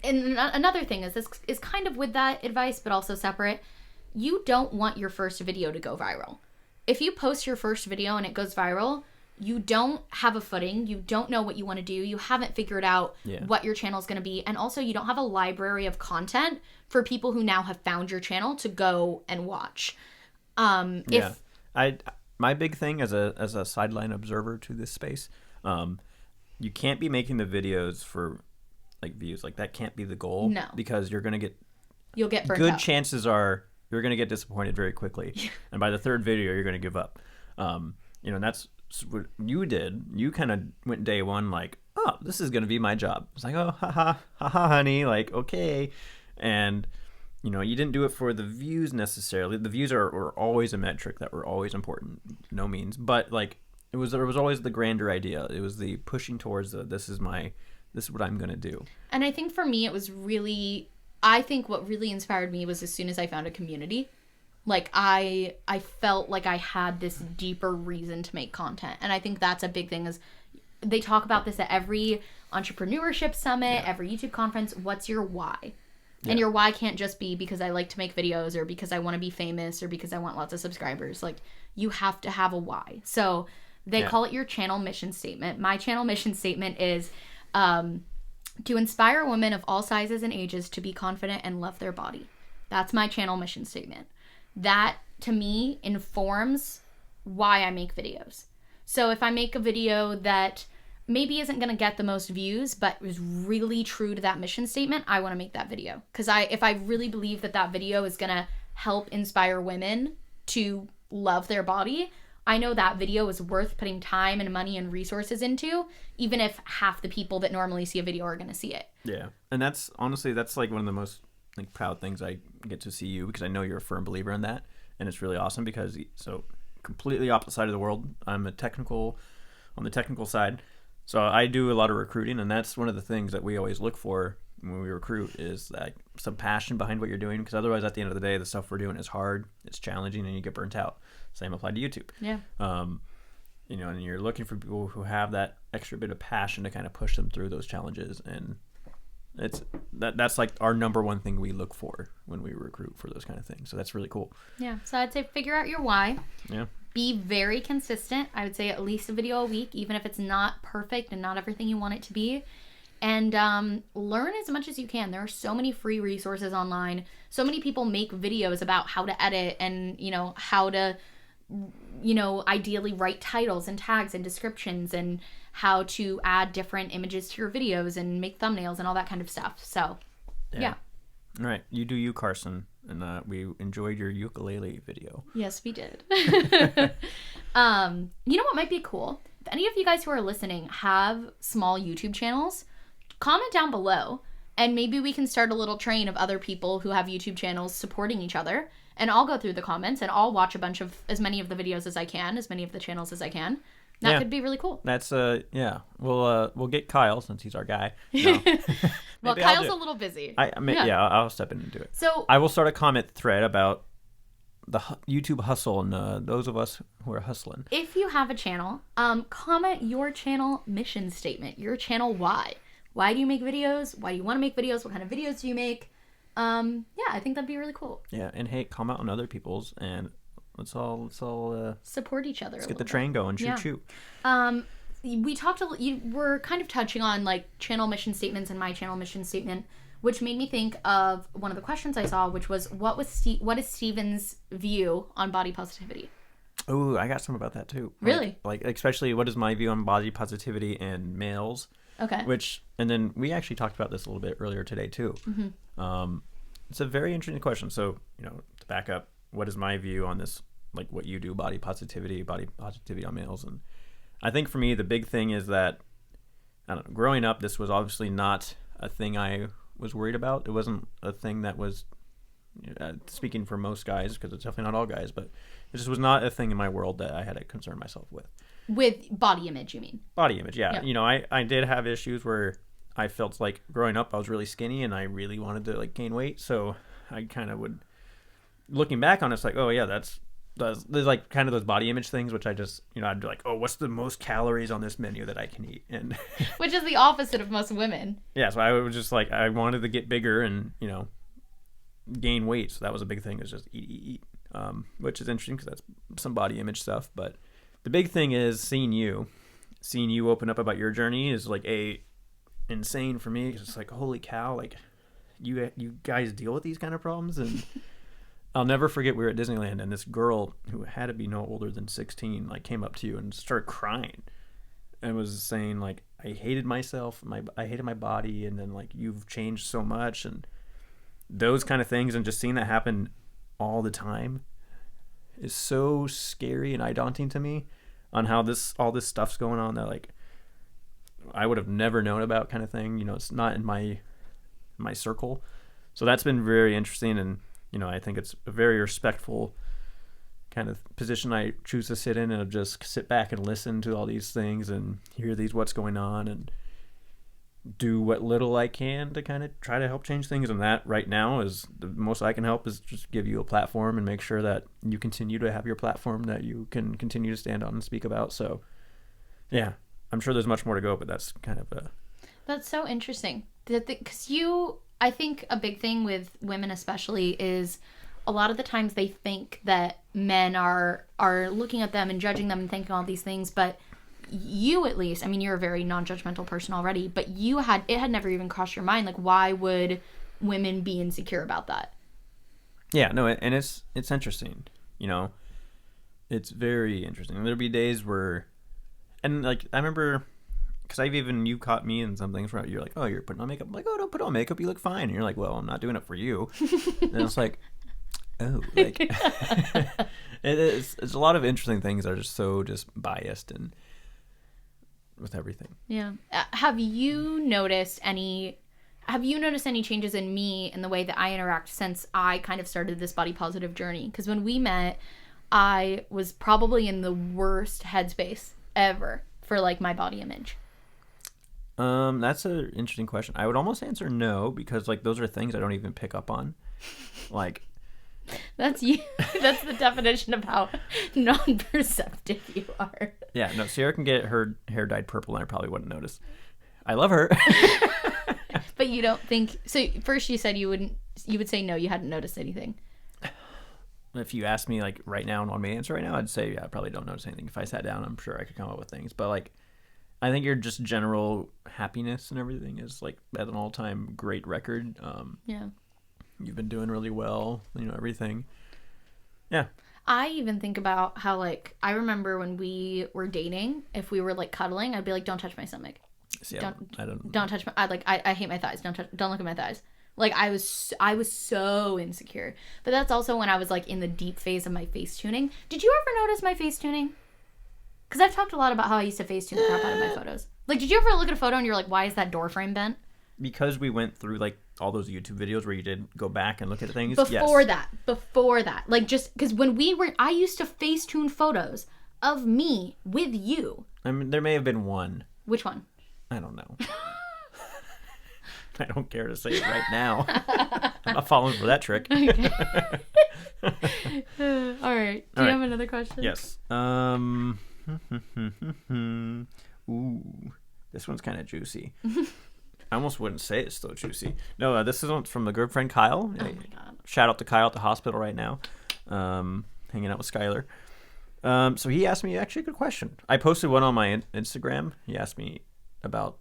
Speaker 1: and another thing is, this is kind of with that advice, but also separate. You don't want your first video to go viral. If you post your first video and it goes viral, you don't have a footing. You don't know what you want to do. You haven't figured out what your channel is going to be. And also, you don't have a library of content for people who now have found your channel to go and watch. My
Speaker 2: big thing as a sideline observer to this space, you can't be making the videos for like views. Like, that can't be the goal.
Speaker 1: No.
Speaker 2: Because you'll get
Speaker 1: burnt
Speaker 2: good
Speaker 1: out.
Speaker 2: Chances are you're going to get disappointed very quickly. And by the third video, you're going to give up. And that's what you did. You kind of went day one like, oh, this is going to be my job. It's like, oh, ha, honey, like, okay. And, you didn't do it for the views necessarily. The views were always a metric that were always important, no means. But, like, there was always the grander idea. It was the pushing towards this is what I'm going to do.
Speaker 1: And I think for me, it was I think what really inspired me was as soon as I found a community. Like, I felt like I had this deeper reason to make content. And I think that's a big thing, is they talk about this at every entrepreneurship summit, every YouTube conference. What's your why? And your why can't just be because I like to make videos, or because I want to be famous, or because I want lots of subscribers. Like, you have to have a why. So they call it your channel mission statement. My channel mission statement is to inspire women of all sizes and ages to be confident and love their body. That's my channel mission statement. That, to me, informs why I make videos. So if I make a video that maybe isn't going to get the most views, but is really true to that mission statement, I want to make that video. Because if I really believe that video is going to help inspire women to love their body, I know that video is worth putting time and money and resources into, even if half the people that normally see a video are going to see it.
Speaker 2: Yeah. And that's like one of the most like proud things I get to see you, because I know you're a firm believer in that, and it's really awesome because so completely opposite side of the world. I'm on the technical side, so I do a lot of recruiting, and that's one of the things that we always look for when we recruit is like some passion behind what you're doing, because otherwise at the end of the day the stuff we're doing is hard, it's challenging, and you get burnt out. Same applied to YouTube.
Speaker 1: Yeah.
Speaker 2: You know, and you're looking for people who have that extra bit of passion to kind of push them through those challenges, and that's like our number one thing we look for when we recruit for those kind of things. So that's really cool.
Speaker 1: Yeah. So I'd say figure out your why.
Speaker 2: Yeah.
Speaker 1: Be very consistent. I would say at least a video a week, even if it's not perfect and not everything you want it to be. And learn as much as you can. There are so many free resources online. So many people make videos about how to edit and, you know, how to, you know, ideally write titles and tags and descriptions and how to add different images to your videos and make thumbnails and all that kind of stuff. So, yeah.
Speaker 2: All right. You do you, Carson. And we enjoyed your ukulele video.
Speaker 1: Yes, we did. You know what might be cool? If any of you guys who are listening have small YouTube channels, comment down below, and maybe we can start a little train of other people who have YouTube channels supporting each other, and I'll go through the comments and I'll watch as many of the videos as I can, as many of the channels as I can. That could be really cool.
Speaker 2: That's yeah. We'll get Kyle since he's our guy. No.
Speaker 1: Well, Kyle's a little busy.
Speaker 2: I'll step in and do it.
Speaker 1: So
Speaker 2: I will start a comment thread about the YouTube hustle and those of us who are hustling.
Speaker 1: If you have a channel, comment your channel mission statement, your channel why. Why do you make videos? Why do you want to make videos? What kind of videos do you make? Yeah, I think that'd be really cool.
Speaker 2: Yeah, and hey, comment on other people's, and let's all
Speaker 1: support each other.
Speaker 2: Let's get the train going. Shoot.
Speaker 1: We talked you were kind of touching on like channel mission statements and my channel mission statement, which made me think of one of the questions I saw, which was what is Steven's view on body positivity?
Speaker 2: Oh, I got some about that too.
Speaker 1: Really?
Speaker 2: Like especially what is my view on body positivity and males?
Speaker 1: Okay.
Speaker 2: And then we actually talked about this a little bit earlier today too. Mm-hmm. It's a very interesting question. So, you know, to back up, what is my view on this? Like what you do, body positivity on males. And I think for me, the big thing is that, I don't know, growing up, this was obviously not a thing I was worried about. It wasn't a thing that was, speaking for most guys, because it's definitely not all guys, but it just was not a thing in my world that I had to concern myself with.
Speaker 1: With body image, you mean? Body image,
Speaker 2: yeah. You know, I did have issues where I felt like growing up I was really skinny and I really wanted to like gain weight. So I kind of would, looking back on it, it's like, oh yeah, there's like kind of those body image things, which I just, you know, I'd be like, oh, what's the most calories on this menu that I can eat? And
Speaker 1: which is the opposite of most women.
Speaker 2: Yeah, so I was just like, I wanted to get bigger and, you know, gain weight. So that was a big thing, is just eat. Which is interesting because that's some body image stuff, but the big thing is seeing you open up about your journey is like insane for me, because it's like, holy cow, like you guys deal with these kind of problems. And I'll never forget, we were at Disneyland and this girl who had to be no older than 16 like came up to you and started crying and was saying like, I hated myself, I hated my body, and then like, you've changed so much, and those kind of things. And just seeing that happen all the time is so scary and eye-daunting to me, on how all this stuff's going on that like I would have never known about, kind of thing. You know, it's not in my circle. So that's been very interesting, and you know, I think it's a very respectful kind of position I choose to sit in, and just sit back and listen to all these things and hear what's going on, and do what little I can to kind of try to help change things. And that right now is the most I can help, is just give you a platform and make sure that you continue to have your platform that you can continue to stand on and speak about. So yeah, I'm sure there's much more to go, but that's kind of
Speaker 1: that's so interesting, because I think a big thing with women especially is a lot of the times they think that men are looking at them and judging them and thinking all these things, but you, at least, I mean, you're a very non-judgmental person already, but it had never even crossed your mind, like, why would women be insecure about that?
Speaker 2: Yeah, no, and it's interesting, you know, it's very interesting. There'll be days where, and like, I remember, because you caught me in some things where you're like, oh, you're putting on makeup. I'm like, oh, don't put on makeup, you look fine. And you're like, well, I'm not doing it for you. And it's like, oh, like, it's a lot of interesting things that are just so just biased and with everything.
Speaker 1: Yeah. Have you noticed any have you noticed any changes in me in the way that I interact since I kind of started this body positive journey? Because when we met, I was probably in the worst headspace ever for like my body image.
Speaker 2: That's an interesting question. I would almost answer no, because like those are things I don't even pick up on. Like,
Speaker 1: that's you. That's the definition of how non-perceptive you are.
Speaker 2: Yeah, no, Sierra can get her hair dyed purple and I probably wouldn't notice. I love her.
Speaker 1: But you don't think so? First you said you would say no, you hadn't noticed anything.
Speaker 2: If you asked me like right now and want me to answer right now, I'd say I probably don't notice anything. If I sat down, I'm sure I could come up with things. But like, I think your just general happiness and everything is like at an all-time great record.
Speaker 1: Yeah.
Speaker 2: You've been doing really well, everything. Yeah.
Speaker 1: I even think about how, like, I remember when we were dating, if we were like cuddling, I'd be like, don't touch my stomach.
Speaker 2: See,
Speaker 1: don't touch my, I hate my thighs. Don't look at my thighs. Like, I was so insecure. But that's also when I was like in the deep phase of my face tuning. Did you ever notice my face tuning? Because I've talked a lot about how I used to face tune the crap out of my photos. Like, did you ever look at a photo and you're like, why is that door frame bent?
Speaker 2: Because we went through like all those YouTube videos where you did go back and look at things.
Speaker 1: Before that, like, just because I used to face tune photos of me with you.
Speaker 2: I mean, there may have been one.
Speaker 1: Which one?
Speaker 2: I don't know. I don't care to say it right now. I'm not falling for that trick.
Speaker 1: Okay. All right. Do you have another question?
Speaker 2: Yes. Ooh, this one's kind of juicy. I almost wouldn't say it's still juicy. No, this is from the good friend Kyle.
Speaker 1: Oh my God.
Speaker 2: Shout out to Kyle at the hospital right now, hanging out with Skylar. So he asked me actually a good question. I posted one on my Instagram. He asked me about.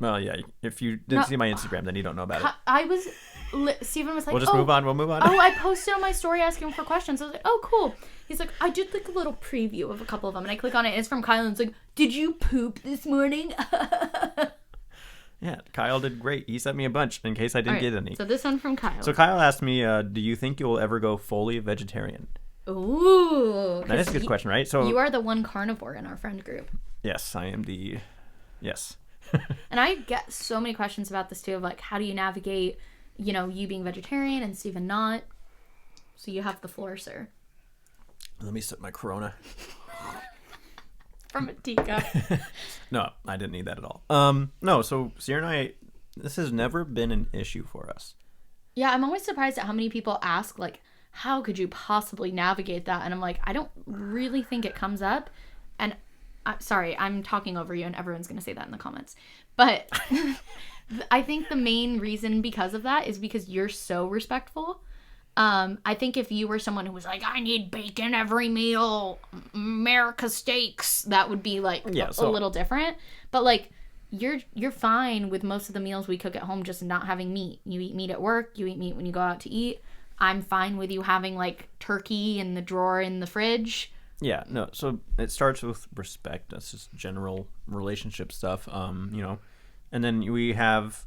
Speaker 2: Well, yeah. If you didn't see my Instagram, then you don't know about it.
Speaker 1: Steven was like,
Speaker 2: we'll just move on. We'll move on.
Speaker 1: Oh, I posted on my story asking for questions. I was like, oh, cool. He's like, I did like a little preview of a couple of them, and I click on it, and it's from Kyle, and it's like, did you poop this morning?
Speaker 2: Yeah, Kyle did great. He sent me a bunch in case I didn't get any.
Speaker 1: So this one from Kyle.
Speaker 2: So Kyle asked me, do you think you will ever go fully vegetarian?
Speaker 1: Ooh.
Speaker 2: That is a good question, right? So
Speaker 1: you are the one carnivore in our friend group.
Speaker 2: Yes, I am the... Yes.
Speaker 1: And I get so many questions about this too, of like, how do you navigate, you being vegetarian and Steven not? So you have the floor, sir.
Speaker 2: Let me sip my Corona.
Speaker 1: From a teacup.
Speaker 2: No, I didn't need that at all. No, so Sierra and I, this has never been an issue for us.
Speaker 1: Yeah, I'm always surprised at how many people ask, like, how could you possibly navigate that? And I'm like, I don't really think it comes up. And sorry, I'm talking over you and everyone's going to say that in the comments. But I think the main reason because of that is because you're so respectful. I think if you were someone who was like, I need bacon every meal, America steaks, that would be like a little different. But like, you're fine with most of the meals we cook at home just not having meat. You eat meat at work, you eat meat when you go out to eat. I'm fine with you having like turkey in the drawer in the fridge.
Speaker 2: Yeah, no, so it starts with respect. That's just general relationship stuff, and then we have,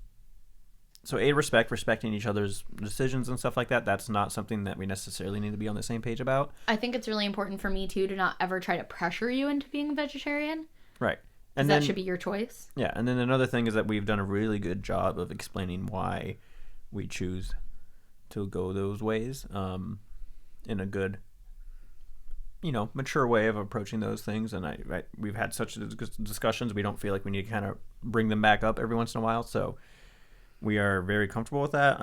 Speaker 2: so respecting each other's decisions and stuff like that. That's not something that we necessarily need to be on the same page about.
Speaker 1: I think it's really important for me too to not ever try to pressure you into being a vegetarian.
Speaker 2: Right.
Speaker 1: And that should be your choice.
Speaker 2: Yeah, and then another thing is that we've done a really good job of explaining why we choose to go those ways, in a good, mature way of approaching those things. And we've had such discussions, we don't feel like we need to kind of bring them back up every once in a while. So we are very comfortable with that,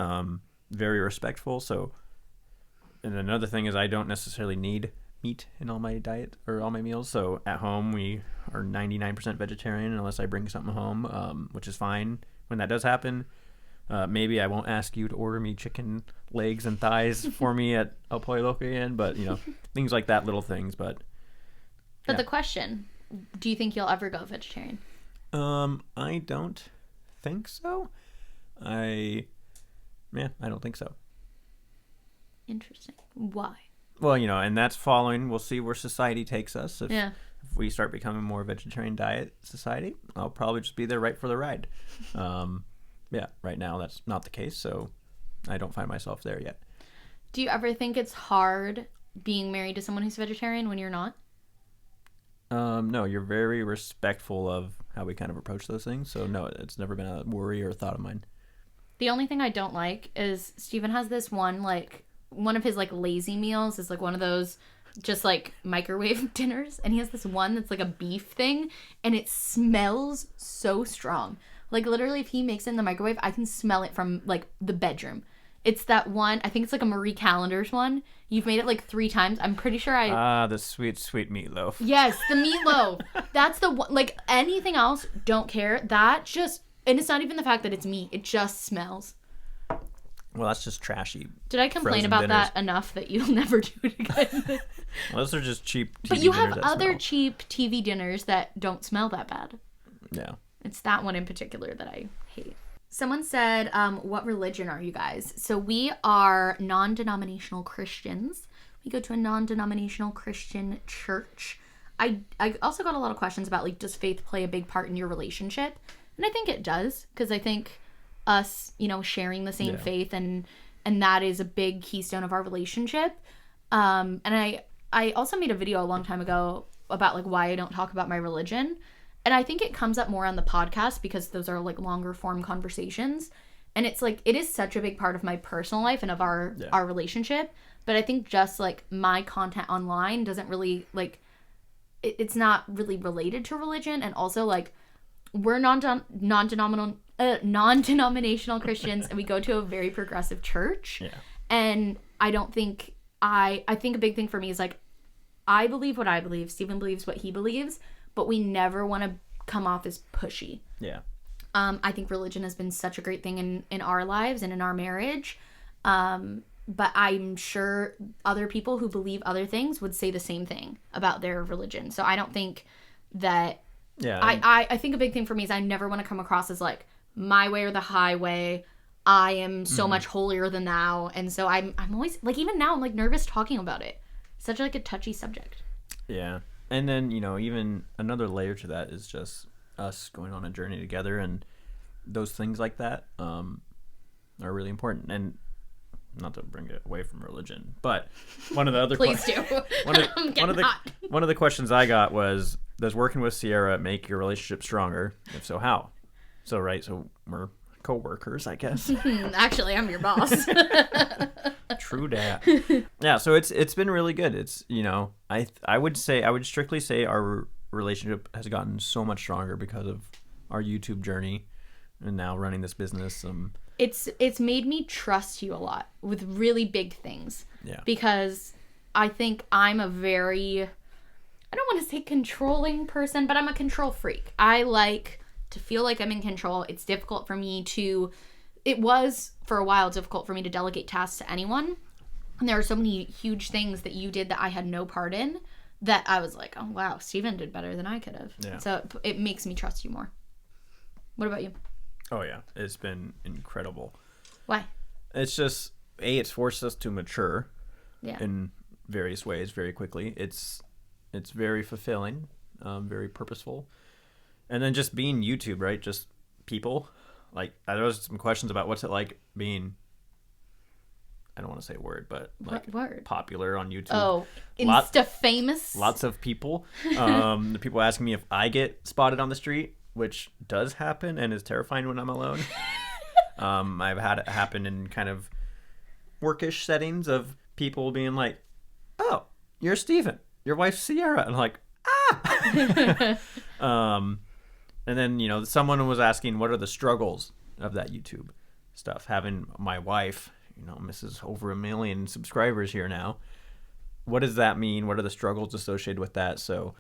Speaker 2: very respectful. So, and another thing is I don't necessarily need meat in all my diet or all my meals. So at home we are 99% vegetarian unless I bring something home, which is fine when that does happen. Maybe I won't ask you to order me chicken legs and thighs for me at El Pollo Loco again, but things like that, little things. But
Speaker 1: the question, do you think you'll ever go vegetarian?
Speaker 2: I don't think so. I don't think so.
Speaker 1: Interesting. Why?
Speaker 2: Well, and that's following. We'll see where society takes us. If we start becoming more vegetarian diet society, I'll probably just be there right for the ride. Yeah, right now that's not the case, so I don't find myself there yet.
Speaker 1: Do you ever think it's hard being married to someone who's vegetarian when you're not?
Speaker 2: No, you're very respectful of how we kind of approach those things, so no, it's never been a worry or a thought of mine.
Speaker 1: The only thing I don't like is Steven has this one, like, one of his, like, lazy meals is, like, one of those just, like, microwave dinners. And he has this one that's, like, a beef thing. And it smells so strong. Like, literally, if he makes it in the microwave, I can smell it from, like, the bedroom. It's that one, I think it's, like, a Marie Callender's one. You've made it, like, 3 times. I'm pretty sure
Speaker 2: the sweet, sweet meatloaf.
Speaker 1: Yes, the meatloaf. That's the one. Like, anything else, don't care. That just... And it's not even the fact that it's meat. It just smells.
Speaker 2: Well, that's just trashy.
Speaker 1: Did I complain about that enough that you'll never do it again?
Speaker 2: Well, those are just cheap TV
Speaker 1: But you have
Speaker 2: dinners
Speaker 1: other cheap TV dinners that don't smell that bad.
Speaker 2: Yeah.
Speaker 1: It's that one in particular that I hate. Someone said, what religion are you guys? So we are non-denominational Christians. We go to a non-denominational Christian church. I also got a lot of questions about, like, does faith play a big part in your relationship? And I think it does, because I think us, you know, sharing the same faith and that is a big keystone of our relationship. And I also made a video a long time ago about, like, why I don't talk about my religion. And I think it comes up more on the podcast because those are, like, longer form conversations. And it's, like, it is such a big part of my personal life and of our relationship. But I think just, like, my content online doesn't really, like, it's not really related to religion. And also, like, we're non-denominational Christians, and we go to a very progressive church. Yeah. And I don't think I think a big thing for me is, like, I believe what I believe, Steven believes what he believes, but we never want to come off as pushy.
Speaker 2: Yeah.
Speaker 1: I think religion has been such a great thing in our lives and in our marriage. But I'm sure other people who believe other things would say the same thing about their religion. So I don't think that... Yeah. I think a big thing for me is I never want to come across as, like, my way or the highway. I am so much holier than thou. And so I'm always, like, even now I'm, like, nervous talking about it. Such, like, a touchy subject.
Speaker 2: Yeah. And then, you know, even another layer to that is just us going on a journey together, and those things like that are really important. And not to bring it away from religion, but one of the other
Speaker 1: please do.
Speaker 2: One of the questions I got was, does working with Sierra make your relationship stronger? If so, how? So we're co-workers, I guess.
Speaker 1: Actually, I'm your boss.
Speaker 2: True dat. Yeah, so it's been really good. It's, you know, I would strictly say our relationship has gotten so much stronger because of our YouTube journey and now running this business.
Speaker 1: It's made me trust you a lot with really big things.
Speaker 2: Yeah.
Speaker 1: Because I think I'm a very, I don't want to say controlling person, but I'm a control freak. I like to feel like I'm in control. It's difficult for me it was for a while difficult for me to delegate tasks to anyone. And there are so many huge things that you did that I had no part in that I was like, oh wow, Steven did better than I could have. Yeah. So it makes me trust you more. What about you?
Speaker 2: Oh yeah, it's been incredible.
Speaker 1: Why?
Speaker 2: It's just, it's forced us to mature in various ways very quickly. It's very fulfilling, very purposeful. And then just being YouTube, right? Just people. Like, there was some questions about what's it like being, I don't want to say a word, but like popular on YouTube.
Speaker 1: Oh, Insta famous.
Speaker 2: Lots of people. The people asking me if I get spotted on the street, which does happen and is terrifying when I'm alone. I've had it happen in kind of workish settings of people being like, oh, you're Steven. Your wife's Sierra. And I'm like, ah! And then, you know, someone was asking, what are the struggles of that YouTube stuff? Having my wife, you know, Mrs. over 1 million subscribers here now. What does that mean? What are the struggles associated with that? So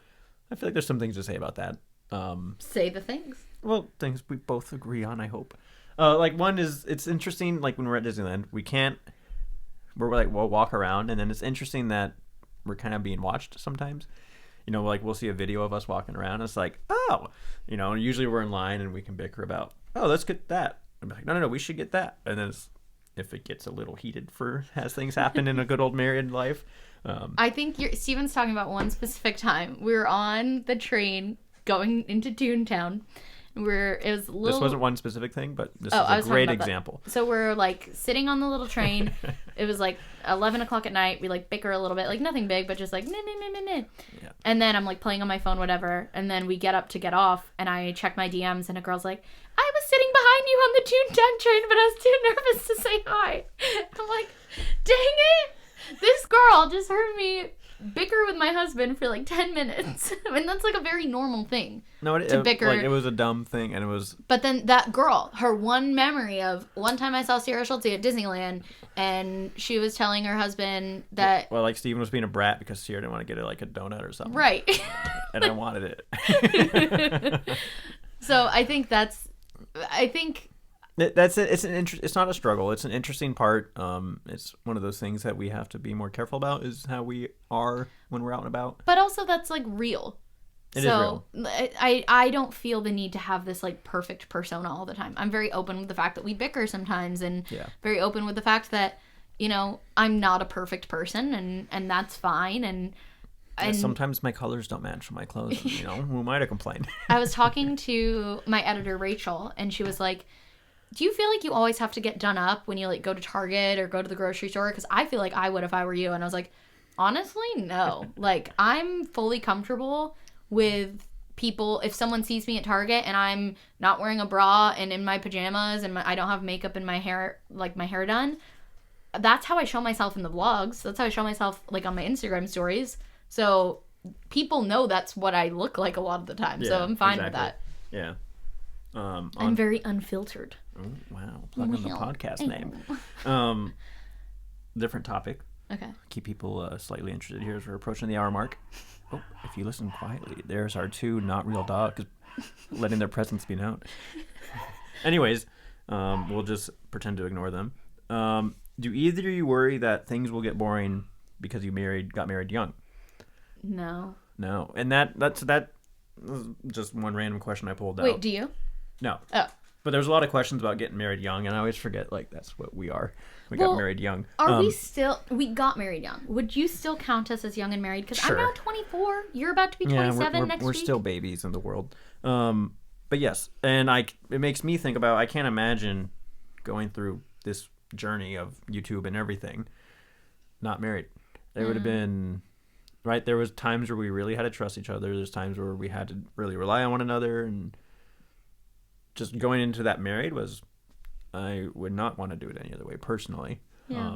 Speaker 2: I feel like there's some things to say about that.
Speaker 1: Say the things.
Speaker 2: Well, things we both agree on, I hope. Like, one is, it's interesting, like, when we're at Disneyland, we'll walk around, and then it's interesting that we're kind of being watched sometimes. You know, like, we'll see a video of us walking around, and it's like, oh, you know, usually we're in line, and we can bicker about, oh, let's get that. I'm like, no, we should get that. And then if it gets a little heated as things happen in a good old married life.
Speaker 1: I think Steven's talking about one specific time. We were on the train going into Toontown. This
Speaker 2: wasn't one specific thing, but this is a great example.
Speaker 1: So we're, like, sitting on the little train. It was like 11 o'clock at night. We, like, bicker a little bit, like, nothing big, but just like meh. Yeah. And then I'm, like, playing on my phone, whatever. And then we get up to get off, and I check my DMs, and a girl's like, I was sitting behind you on the Toontown train, but I was too nervous to say hi. I'm like, dang it! This girl just heard me bicker with my husband for like 10 minutes. I mean, that's like a very normal thing.
Speaker 2: No,
Speaker 1: bicker.
Speaker 2: Like, it was a dumb thing, and it was...
Speaker 1: But then that girl, her one memory of one time I saw Sierra Schultzzie at Disneyland, and she was telling her husband that...
Speaker 2: Well, like, Steven was being a brat because Sierra didn't want to get her, like, a donut or something.
Speaker 1: Right.
Speaker 2: And I wanted it.
Speaker 1: So I think that's...
Speaker 2: That's it. It's not a struggle. It's an interesting part. It's one of those things that we have to be more careful about, is how we are when we're out and about.
Speaker 1: But also that's like real.
Speaker 2: It is real.
Speaker 1: I don't feel the need to have this like perfect persona all the time. I'm very open with the fact that we bicker sometimes, and very open with the fact that, you know, I'm not a perfect person, and that's fine. And
Speaker 2: sometimes my colors don't match my clothes. And, you know, who am I to complain?
Speaker 1: I was talking to my editor Rachel, and she was like, do you feel like you always have to get done up when you like go to Target or go to the grocery store? Because I feel like I would if I were you. And I was like, honestly, no. Like, I'm fully comfortable with people. If someone sees me at Target and I'm not wearing a bra and in my pajamas and I don't have makeup in my hair, like my hair done, that's how I show myself in the vlogs. That's how I show myself like on my Instagram stories. So people know that's what I look like a lot of the time.
Speaker 2: Yeah,
Speaker 1: so I'm fine with that.
Speaker 2: Yeah.
Speaker 1: I'm very unfiltered.
Speaker 2: Oh, wow. Plug in the podcast name. Different topic.
Speaker 1: Okay.
Speaker 2: Keep people slightly interested here as we're approaching the hour mark. Oh, if you listen quietly, there's our two not real dogs letting their presence be known. Anyways, we'll just pretend to ignore them. Do either of you worry that things will get boring because you got married young?
Speaker 1: No.
Speaker 2: No. And that's just one random question I pulled out.
Speaker 1: Wait, do you?
Speaker 2: No.
Speaker 1: Oh.
Speaker 2: But there's a lot of questions about getting married young, and I always forget, like, that's what we are. We got married young.
Speaker 1: We got married young. Would you still count us as young and married? Because
Speaker 2: sure.
Speaker 1: I'm now 24. You're about to be 27 next week.
Speaker 2: We're still babies in the world. But yes, and it makes me think about, I can't imagine going through this journey of YouTube and everything not married. It would have been, right, there was times where we really had to trust each other. There's times where we had to really rely on one another, and just going into that married I would not want to do it any other way personally.
Speaker 1: Yeah.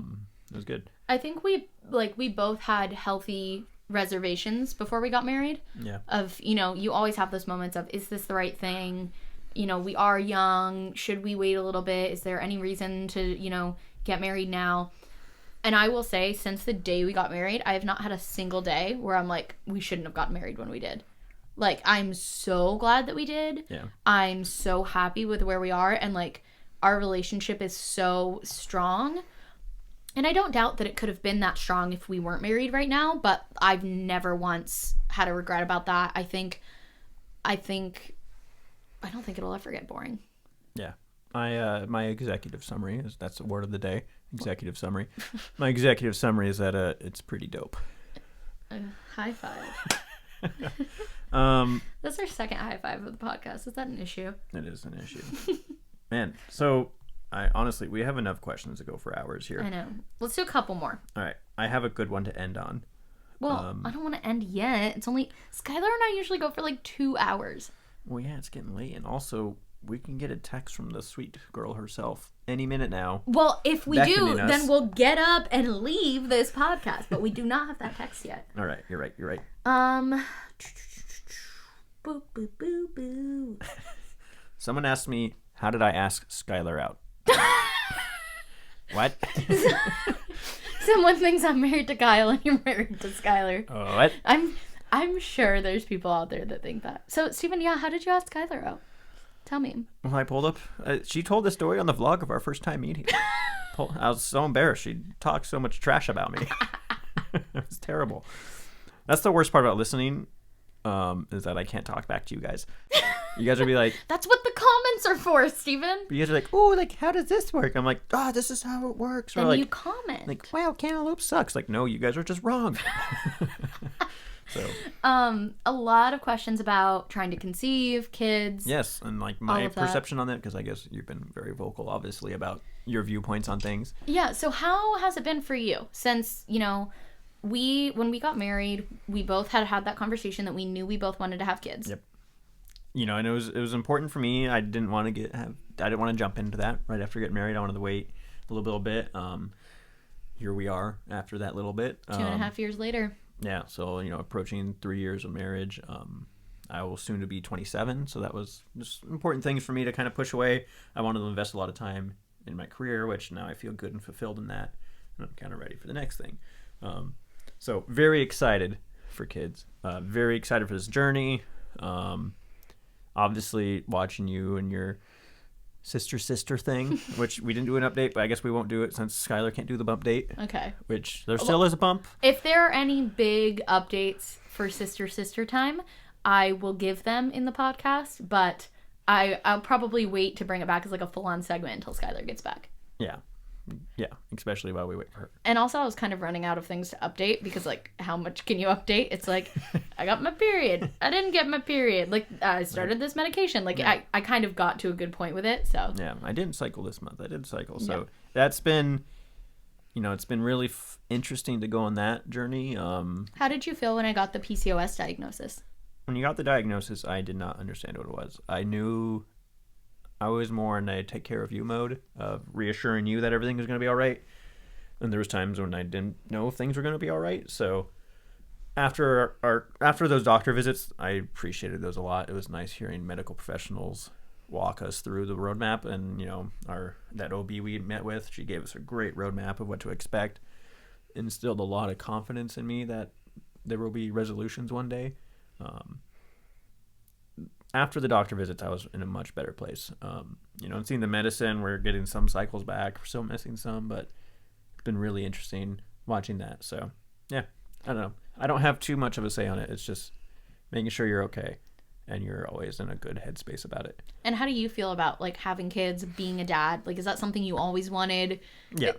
Speaker 2: It was good.
Speaker 1: I think we both had healthy reservations before we got married.
Speaker 2: Yeah.
Speaker 1: Of, you know, you always have those moments of, is this the right thing? You know, we are young. Should we wait a little bit? Is there any reason to, you know, get married now? And I will say, since the day we got married, I have not had a single day where I'm like, we shouldn't have gotten married when we did. Like, I'm so glad that we did.
Speaker 2: Yeah.
Speaker 1: I'm so happy with where we are. And, like, our relationship is so strong. And I don't doubt that it could have been that strong if we weren't married right now. But I've never once had a regret about that. I don't think it'll ever get boring.
Speaker 2: Yeah. My executive summary that's the word of the day. Executive summary. My executive summary is that it's pretty dope.
Speaker 1: High five. That's our second high five of the podcast. Is that an issue?
Speaker 2: It is an issue. Man, so honestly, we have enough questions to go for hours here.
Speaker 1: I know. Let's do a couple more.
Speaker 2: All right. I have a good one to end on.
Speaker 1: Well, I don't want to end yet. It's only... Skylar and I usually go for like 2 hours.
Speaker 2: Well, yeah, it's getting late. And also, we can get a text from the sweet girl herself any minute now.
Speaker 1: Well, if we do, then we'll get up and leave this podcast. But we do not have that text yet.
Speaker 2: All right. You're right.
Speaker 1: Boo, boo, boo, boo.
Speaker 2: Someone asked me, how did I ask Skylar out? What?
Speaker 1: Someone thinks I'm married to Kyle and you're married to Skylar.
Speaker 2: Oh, what?
Speaker 1: I'm sure there's people out there that think that. So, Steven, how did you ask Skylar out? Tell me.
Speaker 2: Well, I pulled up. She told the story on the vlog of our first time meeting. I was so embarrassed. She talked so much trash about me. It was terrible. That's the worst part about listening, is that I can't talk back to you guys. You guys would be like...
Speaker 1: That's what the comments are for, Steven.
Speaker 2: You guys are like, oh, like, how does this work? I'm like, oh, this is how it works.
Speaker 1: Then
Speaker 2: or like,
Speaker 1: you comment.
Speaker 2: Like, wow, cantaloupe sucks. Like, no, you guys are just wrong. So.
Speaker 1: A lot of questions about trying to conceive, kids.
Speaker 2: Yes, and like my perception on that, because I guess you've been very vocal, obviously, about your viewpoints on things.
Speaker 1: Yeah, so how has it been for you? Since, you know, when we got married, we both had that conversation that we knew we both wanted to have kids.
Speaker 2: Yep. and it was important for me. I didn't want to jump into that right after getting married. I wanted to wait a little bit. Here we are after that little bit.
Speaker 1: 2.5 years later.
Speaker 2: Yeah, so approaching 3 years of marriage. I will soon to be 27, so that was just important things for me to kind of push away. I wanted to invest a lot of time in my career, which now I feel good and fulfilled in that, and I'm kind of ready for the next thing. So very excited for kids. Very excited for this journey. Obviously, watching you and your sister thing, which we didn't do an update, but I guess we won't do it since Skylar can't do the bump date.
Speaker 1: Okay.
Speaker 2: Which there still is a bump.
Speaker 1: If there are any big updates for sister time, I will give them in the podcast, but I'll probably wait to bring it back as like a full-on segment until Skylar gets back.
Speaker 2: Yeah, especially while we wait for her.
Speaker 1: And also, I was kind of running out of things to update because, like, how much can you update? It's like, I got my period. I didn't get my period. Like, I started this medication. Like, yeah. I kind of got to a good point with it, so.
Speaker 2: Yeah, I didn't cycle this month. I did cycle. So that's been, it's been really interesting to go on that journey.
Speaker 1: How did you feel when I got the PCOS diagnosis?
Speaker 2: When you got the diagnosis, I did not understand what it was. I knew I was more in a take care of you mode of reassuring you that everything was going to be all right. And there was times when I didn't know things were going to be all right. So after those doctor visits, I appreciated those a lot. It was nice hearing medical professionals walk us through the roadmap. And, that OB we met with, she gave us a great roadmap of what to expect. Instilled a lot of confidence in me that there will be resolutions one day. After the doctor visits, I was in a much better place. And seeing the medicine, we're getting some cycles back. We're still missing some, but it's been really interesting watching that. So, yeah, I don't know. I don't have too much of a say on it. It's just making sure you're okay and you're always in a good headspace about it.
Speaker 1: And how do you feel about, like, having kids, being a dad? Like, is that something you always wanted?
Speaker 2: Yeah.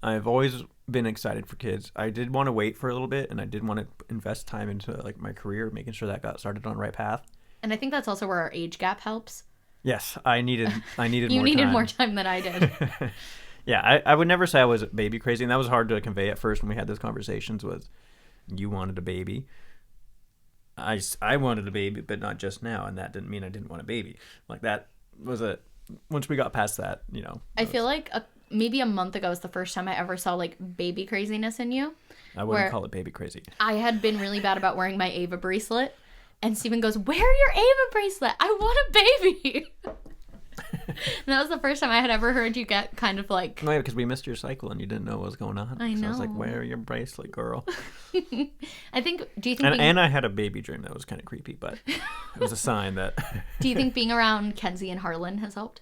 Speaker 2: I've always been excited for kids. I did want to wait for a little bit, and I did want to invest time into like my career, making sure that got started on the right path.
Speaker 1: And I think that's also where our age gap helps.
Speaker 2: Yes, I needed
Speaker 1: you needed more time than I did.
Speaker 2: Yeah, I would never say I was baby crazy, and that was hard to convey at first when we had those conversations. Was you wanted a baby? I wanted a baby, but not just now, and that didn't mean I didn't want a baby. Like that was once we got past that,
Speaker 1: I feel like maybe a month ago was the first time I ever saw like baby craziness in you.
Speaker 2: I wouldn't call it baby crazy.
Speaker 1: I had been really bad about wearing my Ava bracelet, and Steven goes, "Wear your Ava bracelet. I want a baby." And that was the first time I had ever heard you get kind of like...
Speaker 2: No, yeah, because we missed your cycle and you didn't know what was going on.
Speaker 1: I know.
Speaker 2: So I was like, wear your bracelet, girl.
Speaker 1: Do you think...
Speaker 2: And I had a baby dream that was kind of creepy, but it was a sign that...
Speaker 1: Do you think being around Kenzie and Harlan has helped?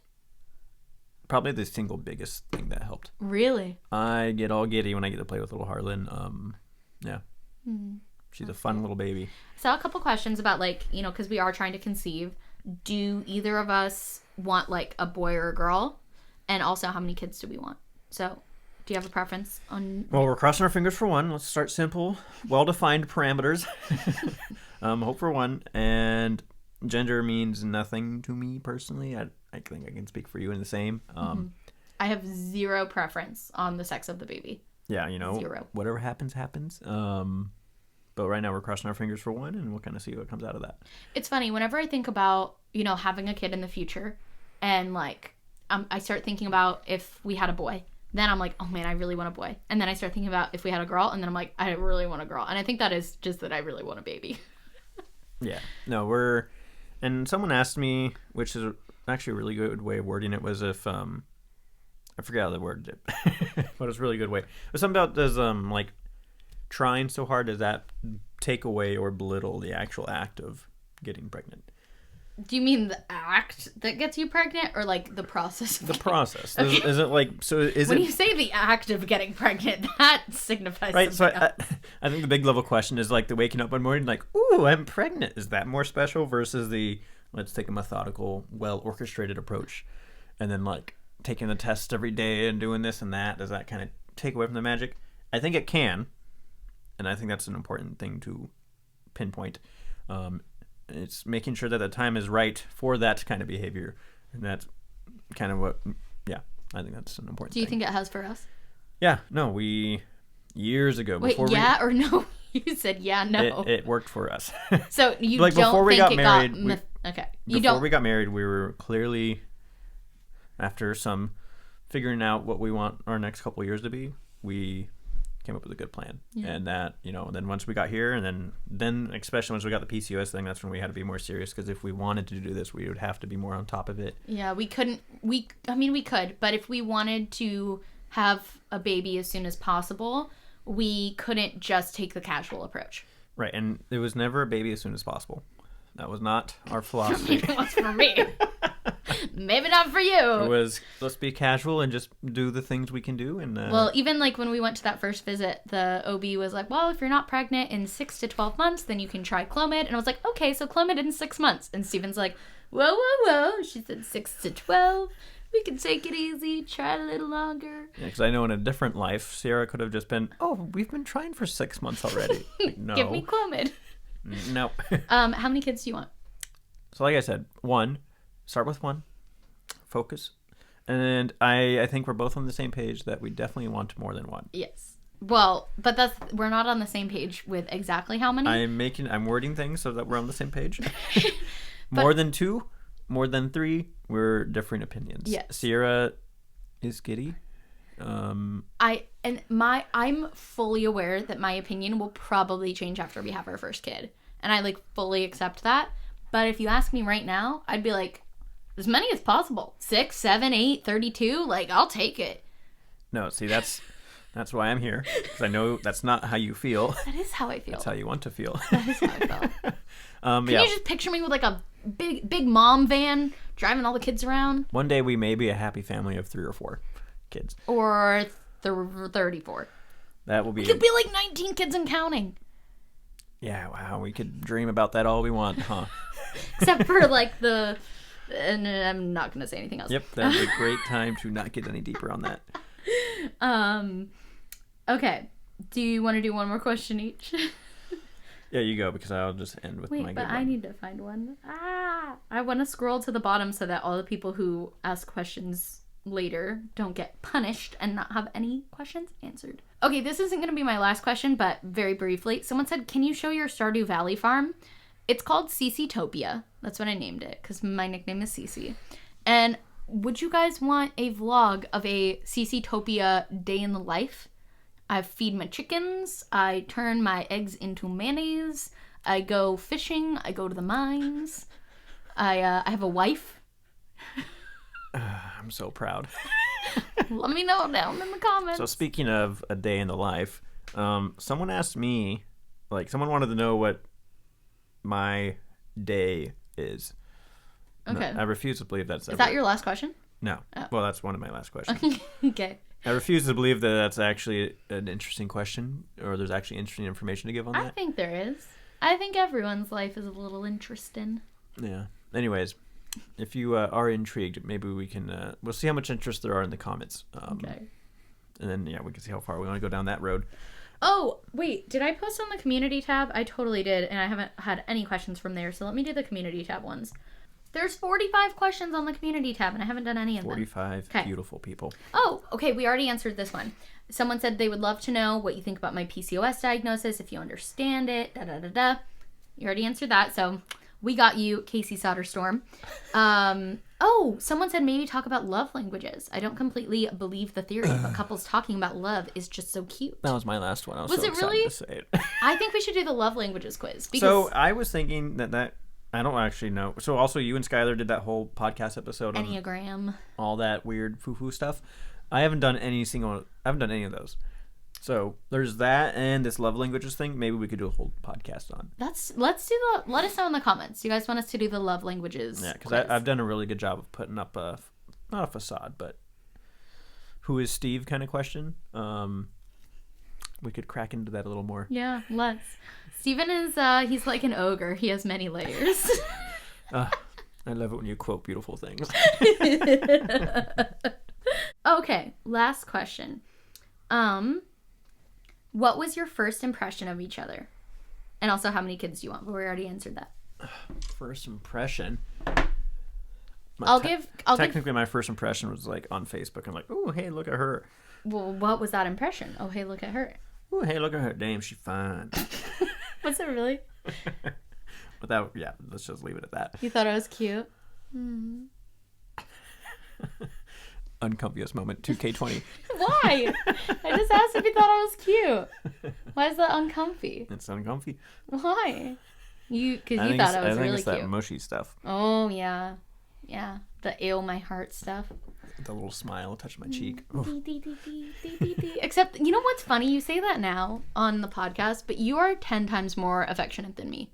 Speaker 2: Probably the single biggest thing that helped.
Speaker 1: Really?
Speaker 2: I get all giddy when I get to play with little Harlan. Yeah. She's a fun little baby.
Speaker 1: So a couple questions about like, because we are trying to conceive. Do either of us want like a boy or a girl? And also, how many kids do we want? So do you have a preference on...
Speaker 2: Well, we're crossing our fingers for one. Let's start simple. Well-defined parameters. Hope for one. And gender means nothing to me personally. I think I can speak for you in the same.
Speaker 1: I have zero preference on the sex of the baby.
Speaker 2: Yeah,
Speaker 1: Zero.
Speaker 2: Whatever happens. But right now we're crossing our fingers for one, and we'll kind of see what comes out of that.
Speaker 1: It's funny. Whenever I think about, having a kid in the future, and like, I start thinking about if we had a boy, then I'm like, oh man, I really want a boy. And then I start thinking about if we had a girl, and then I'm like, I really want a girl. And I think that is just that I really want a baby. Yeah.
Speaker 2: No, and someone asked me, which is actually a really good way of wording it, was if, I forgot how the word, but it's a really good way. It was something about does, like, trying so hard, does that take away or belittle the actual act of getting pregnant?
Speaker 1: Do you mean the act that gets you pregnant, or like the process?
Speaker 2: The process.
Speaker 1: Okay.
Speaker 2: Is it like, so is
Speaker 1: when
Speaker 2: it...
Speaker 1: you say the act of getting pregnant, that signifies
Speaker 2: right, so
Speaker 1: something else.
Speaker 2: I think the big level question is like the waking up one morning like, ooh, I'm pregnant. Is that more special versus the, let's take a methodical, well-orchestrated approach, and then like taking the test every day and doing this and that? Does that kind of take away from the magic? I think it can. And I think that's an important thing to pinpoint. It's making sure that the time is right for that kind of behavior. And that's kind of I think that's an important thing.
Speaker 1: Do you think it has for us?
Speaker 2: Yeah, no, years ago.
Speaker 1: Wait, or no? You said, yeah, no.
Speaker 2: It worked for us.
Speaker 1: So you
Speaker 2: like,
Speaker 1: don't
Speaker 2: before we
Speaker 1: think
Speaker 2: got
Speaker 1: it
Speaker 2: married,
Speaker 1: got... Okay.
Speaker 2: Before we got married, we were clearly, after some figuring out what we want our next couple of years to be, we came up with a good plan. Yeah. And that, then once we got here, and then especially once we got the PCOS thing, that's when we had to be more serious, because if we wanted to do this, we would have to be more on top of it.
Speaker 1: Yeah, we couldn't, we could, but if we wanted to have a baby as soon as possible, we couldn't just take the casual approach.
Speaker 2: Right, and it was never a baby as soon as possible. That was not our philosophy.
Speaker 1: It was for me. Maybe not for you.
Speaker 2: It was, let's be casual and just do the things we can do. And
Speaker 1: well, even like when we went to that first visit, the OB was like, well, if you're not pregnant in 6 to 12 months, then you can try Clomid. And I was like, okay, so Clomid in 6 months. And Steven's like, whoa, whoa, whoa. She said 6 to 12. We can take it easy, try a little longer.
Speaker 2: Yeah, because I know in a different life, Sierra could have just been, we've been trying for 6 months already. Like, no.
Speaker 1: Give me Clomid.
Speaker 2: No.
Speaker 1: How many kids do you want?
Speaker 2: So like I said, 1. Start with 1. Focus. And I think we're both on the same page that we definitely want more than 1.
Speaker 1: Yes. Well, but we're not on the same page with exactly how many.
Speaker 2: I'm wording things so that we're on the same page. More than 2, more than 3, we're differing opinions.
Speaker 1: Yes.
Speaker 2: Sierra is giddy.
Speaker 1: I'm fully aware that my opinion will probably change after we have our first kid. And I fully accept that. But if you ask me right now, I'd be like, as many as possible. 6, 7, 8, 32. I'll take it.
Speaker 2: No, see, that's why I'm here. Because I know that's not how you feel.
Speaker 1: That is how I feel.
Speaker 2: That's how you want to feel.
Speaker 1: That is how I feel. Can you just picture me with a big mom van driving all the kids around?
Speaker 2: One day we may be a happy family of 3 or 4 kids.
Speaker 1: Or 34.
Speaker 2: That will be...
Speaker 1: We could be 19 kids and counting.
Speaker 2: Yeah, wow. We could dream about that all we want, huh?
Speaker 1: Except for the... And I'm not going to say anything else.
Speaker 2: Yep, that's a great time to not get any deeper on that.
Speaker 1: Okay. Do you want to do one more question each?
Speaker 2: Yeah, you go, because I'll just end with my good one.
Speaker 1: Wait, but I need to find one. I want to scroll to the bottom so that all the people who ask questions later don't get punished and not have any questions answered. Okay, this isn't going to be my last question, but very briefly. Someone said, can you show your Stardew Valley farm? It's called CC-topia. That's what I named it, because my nickname is Cece. And would you guys want a vlog of a CC-topia day in the life? I feed my chickens. I turn my eggs into mayonnaise. I go fishing. I go to the mines. I have a wife.
Speaker 2: I'm so proud.
Speaker 1: Let me know down in the comments.
Speaker 2: So speaking of a day in the life, someone asked me, someone wanted to know what my day is.
Speaker 1: Okay.
Speaker 2: No, I refuse to believe that's...
Speaker 1: Is that your last question?
Speaker 2: No. Oh. Well, that's one of my last questions.
Speaker 1: Okay.
Speaker 2: I refuse to believe that that's actually an interesting question, or there's actually interesting information to give on that.
Speaker 1: I think there is. I think everyone's life is a little interesting.
Speaker 2: Yeah. Anyways, if you are intrigued, maybe we can... we'll see how much interest there are in the comments.
Speaker 1: Okay.
Speaker 2: And then, we can see how far we want to go down that road.
Speaker 1: Oh, wait. Did I post on the community tab? I totally did, and I haven't had any questions from there, so let me do the community tab ones. There's 45 questions on the community tab, and I haven't done any of them.
Speaker 2: 45 beautiful people.
Speaker 1: Oh, okay. We already answered this one. Someone said they would love to know what you think about my PCOS diagnosis, if you understand it, da-da-da-da. You already answered that, so we got you, Casey Soderstorm. Someone said maybe talk about love languages. I don't completely believe the theory, but couples talking about love is just so cute.
Speaker 2: That was my last one. I was so
Speaker 1: it
Speaker 2: excited
Speaker 1: really?
Speaker 2: to say it.
Speaker 1: I think we should do the love languages quiz. Because...
Speaker 2: So I was thinking that I don't actually know. So also you and Skylar did that whole podcast episode on
Speaker 1: Enneagram,
Speaker 2: all that weird foo-foo stuff. I haven't done any of those. So there's that and this love languages thing. Maybe we could do a whole podcast on.
Speaker 1: Let us know in the comments. Do you guys want us to do the love languages?
Speaker 2: Yeah, because I've done a really good job of putting up not a facade, but who is Steve kind of question. We could crack into that a little more.
Speaker 1: Yeah, let's. Steven is, he's like an ogre. He has many layers.
Speaker 2: I love it when you quote beautiful things.
Speaker 1: Okay, last question. What was your first impression of each other? And also, how many kids do you want? But we already answered that.
Speaker 2: First impression?
Speaker 1: Technically,
Speaker 2: my first impression was on Facebook. I'm like, oh, hey, look at her.
Speaker 1: Well, what was that impression? Oh, hey, look at her.
Speaker 2: Ooh, hey, look at her. Damn, she fine.
Speaker 1: Was it really?
Speaker 2: Without, yeah, let's just leave it at that.
Speaker 1: You thought I was cute?
Speaker 2: Uncomfiest moment, 2K20.
Speaker 1: Why? I just asked if you thought I was cute. Why is that uncomfy?
Speaker 2: It's uncomfy.
Speaker 1: Why? Because you thought I was
Speaker 2: I think
Speaker 1: really
Speaker 2: it's
Speaker 1: cute.
Speaker 2: that mushy stuff.
Speaker 1: Oh, yeah. Yeah. The ew my heart stuff.
Speaker 2: The little smile touched my cheek.
Speaker 1: Except, you know what's funny? You say that now on the podcast, but you are 10 times more affectionate than me.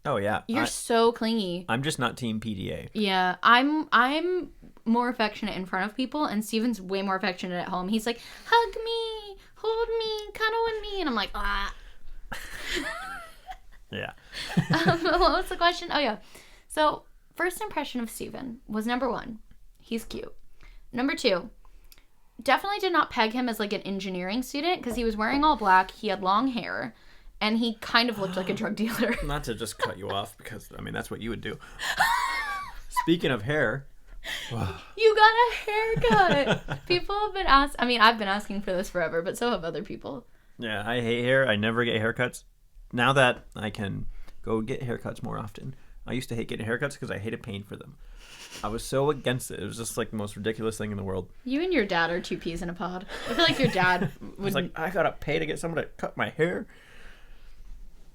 Speaker 2: Oh, yeah.
Speaker 1: You're so clingy.
Speaker 2: I'm just not team PDA.
Speaker 1: Yeah. I'm more affectionate in front of people, and Steven's way more affectionate at home. He's like, hug me, hold me, cuddle with me. And I'm like, ah.
Speaker 2: Yeah.
Speaker 1: What was the question? Oh, yeah. So, first impression of Steven was number 1, he's cute. Number 2, definitely did not peg him as like an engineering student because he was wearing all black, he had long hair, and he kind of looked like a drug dealer.
Speaker 2: Not to just cut you off because, I mean, that's what you would do. Speaking of hair.
Speaker 1: You got a haircut. People have been asking. I mean, I've been asking for this forever, but so have other people.
Speaker 2: Yeah, I hate hair. I never get haircuts. Now that I can go get haircuts more often. I used to hate getting haircuts because I hated paying for them. I was so against it. It was just like the most ridiculous thing in the world.
Speaker 1: You and your dad are 2 peas in a pod. I feel like your dad would...
Speaker 2: It's like, I gotta pay to get someone to cut my hair.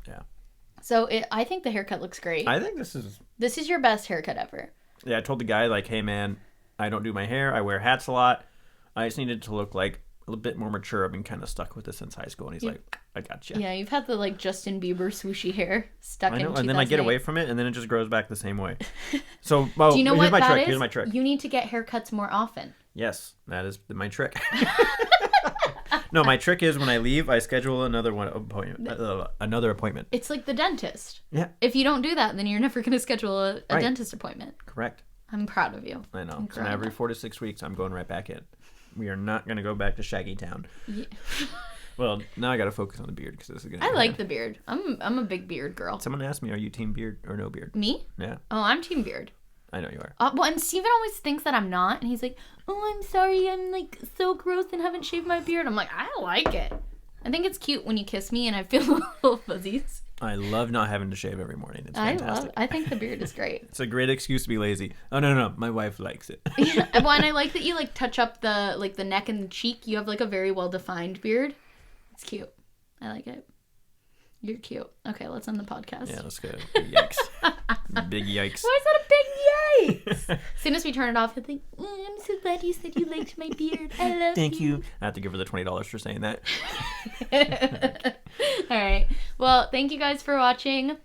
Speaker 2: Yeah.
Speaker 1: So I think the haircut looks great.
Speaker 2: I think this is...
Speaker 1: This is your best haircut ever.
Speaker 2: Yeah, I told the guy, like, hey, man, I don't do my hair. I wear hats a lot. I just needed to look, like, a little bit more mature. I've been kind of stuck with this since high school. And he's like, I got you.
Speaker 1: Yeah, you've had the, like, Justin Bieber swooshy hair stuck in 2008.
Speaker 2: And then I get away from it, and then it just grows back the same way. So,
Speaker 1: do you know what that is?
Speaker 2: Here's my trick.
Speaker 1: You need to get haircuts more often.
Speaker 2: Yes, that is my trick. No, my trick is when I leave, I schedule another appointment.
Speaker 1: It's like the dentist.
Speaker 2: Yeah.
Speaker 1: If you don't do that, then you're never going to schedule a dentist appointment.
Speaker 2: Correct.
Speaker 1: I'm proud of you.
Speaker 2: I know. So every 4 to 6 weeks, I'm going right back in. We are not going to go back to Shaggy Town. Yeah. Well, now I got to focus on the beard because this is going to...
Speaker 1: I like the beard. I'm a big beard girl.
Speaker 2: Someone asked me, are you team beard or no beard?
Speaker 1: Me?
Speaker 2: Yeah.
Speaker 1: Oh, I'm team beard.
Speaker 2: I know you are.
Speaker 1: Well, and Steven always thinks that I'm not, and he's like, oh, I'm sorry, I'm like so gross and haven't shaved my beard. I'm like, I like it. I think it's cute when you kiss me and I feel little fuzzies.
Speaker 2: I love not having to shave every morning. It's fantastic.
Speaker 1: I think the beard is great.
Speaker 2: It's a great excuse to be lazy. Oh, no, my wife likes it.
Speaker 1: Yeah, well, and I like that you like touch up the neck and the cheek. You have like a very well defined beard. It's cute. I like it. You're cute. Okay, let's end the podcast.
Speaker 2: Yeah, let's go. Yikes. Big yikes.
Speaker 1: Why is that a big yikes? As soon as we turn it off, he'll think, I'm so glad you said you liked my beard. I love
Speaker 2: Thank you. I have to give her the $20 for saying that.
Speaker 1: All right. Well, thank you guys for watching.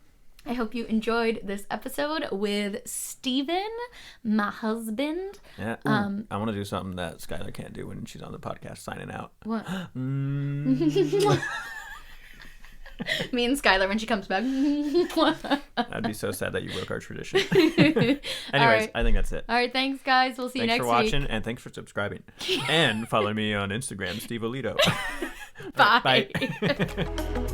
Speaker 1: I hope you enjoyed this episode with Steven, my husband.
Speaker 2: Yeah. Ooh, I want to do something that Skylar can't do when she's on the podcast signing out.
Speaker 1: What? Me and Skylar when she comes back.
Speaker 2: I'd be so sad that you broke our tradition. Anyways,
Speaker 1: right.
Speaker 2: I think that's it.
Speaker 1: All right, thanks guys. We'll see you next week.
Speaker 2: Thanks for watching and thanks for subscribing. And follow me on Instagram, Steve Alito.
Speaker 1: Bye.
Speaker 2: Bye.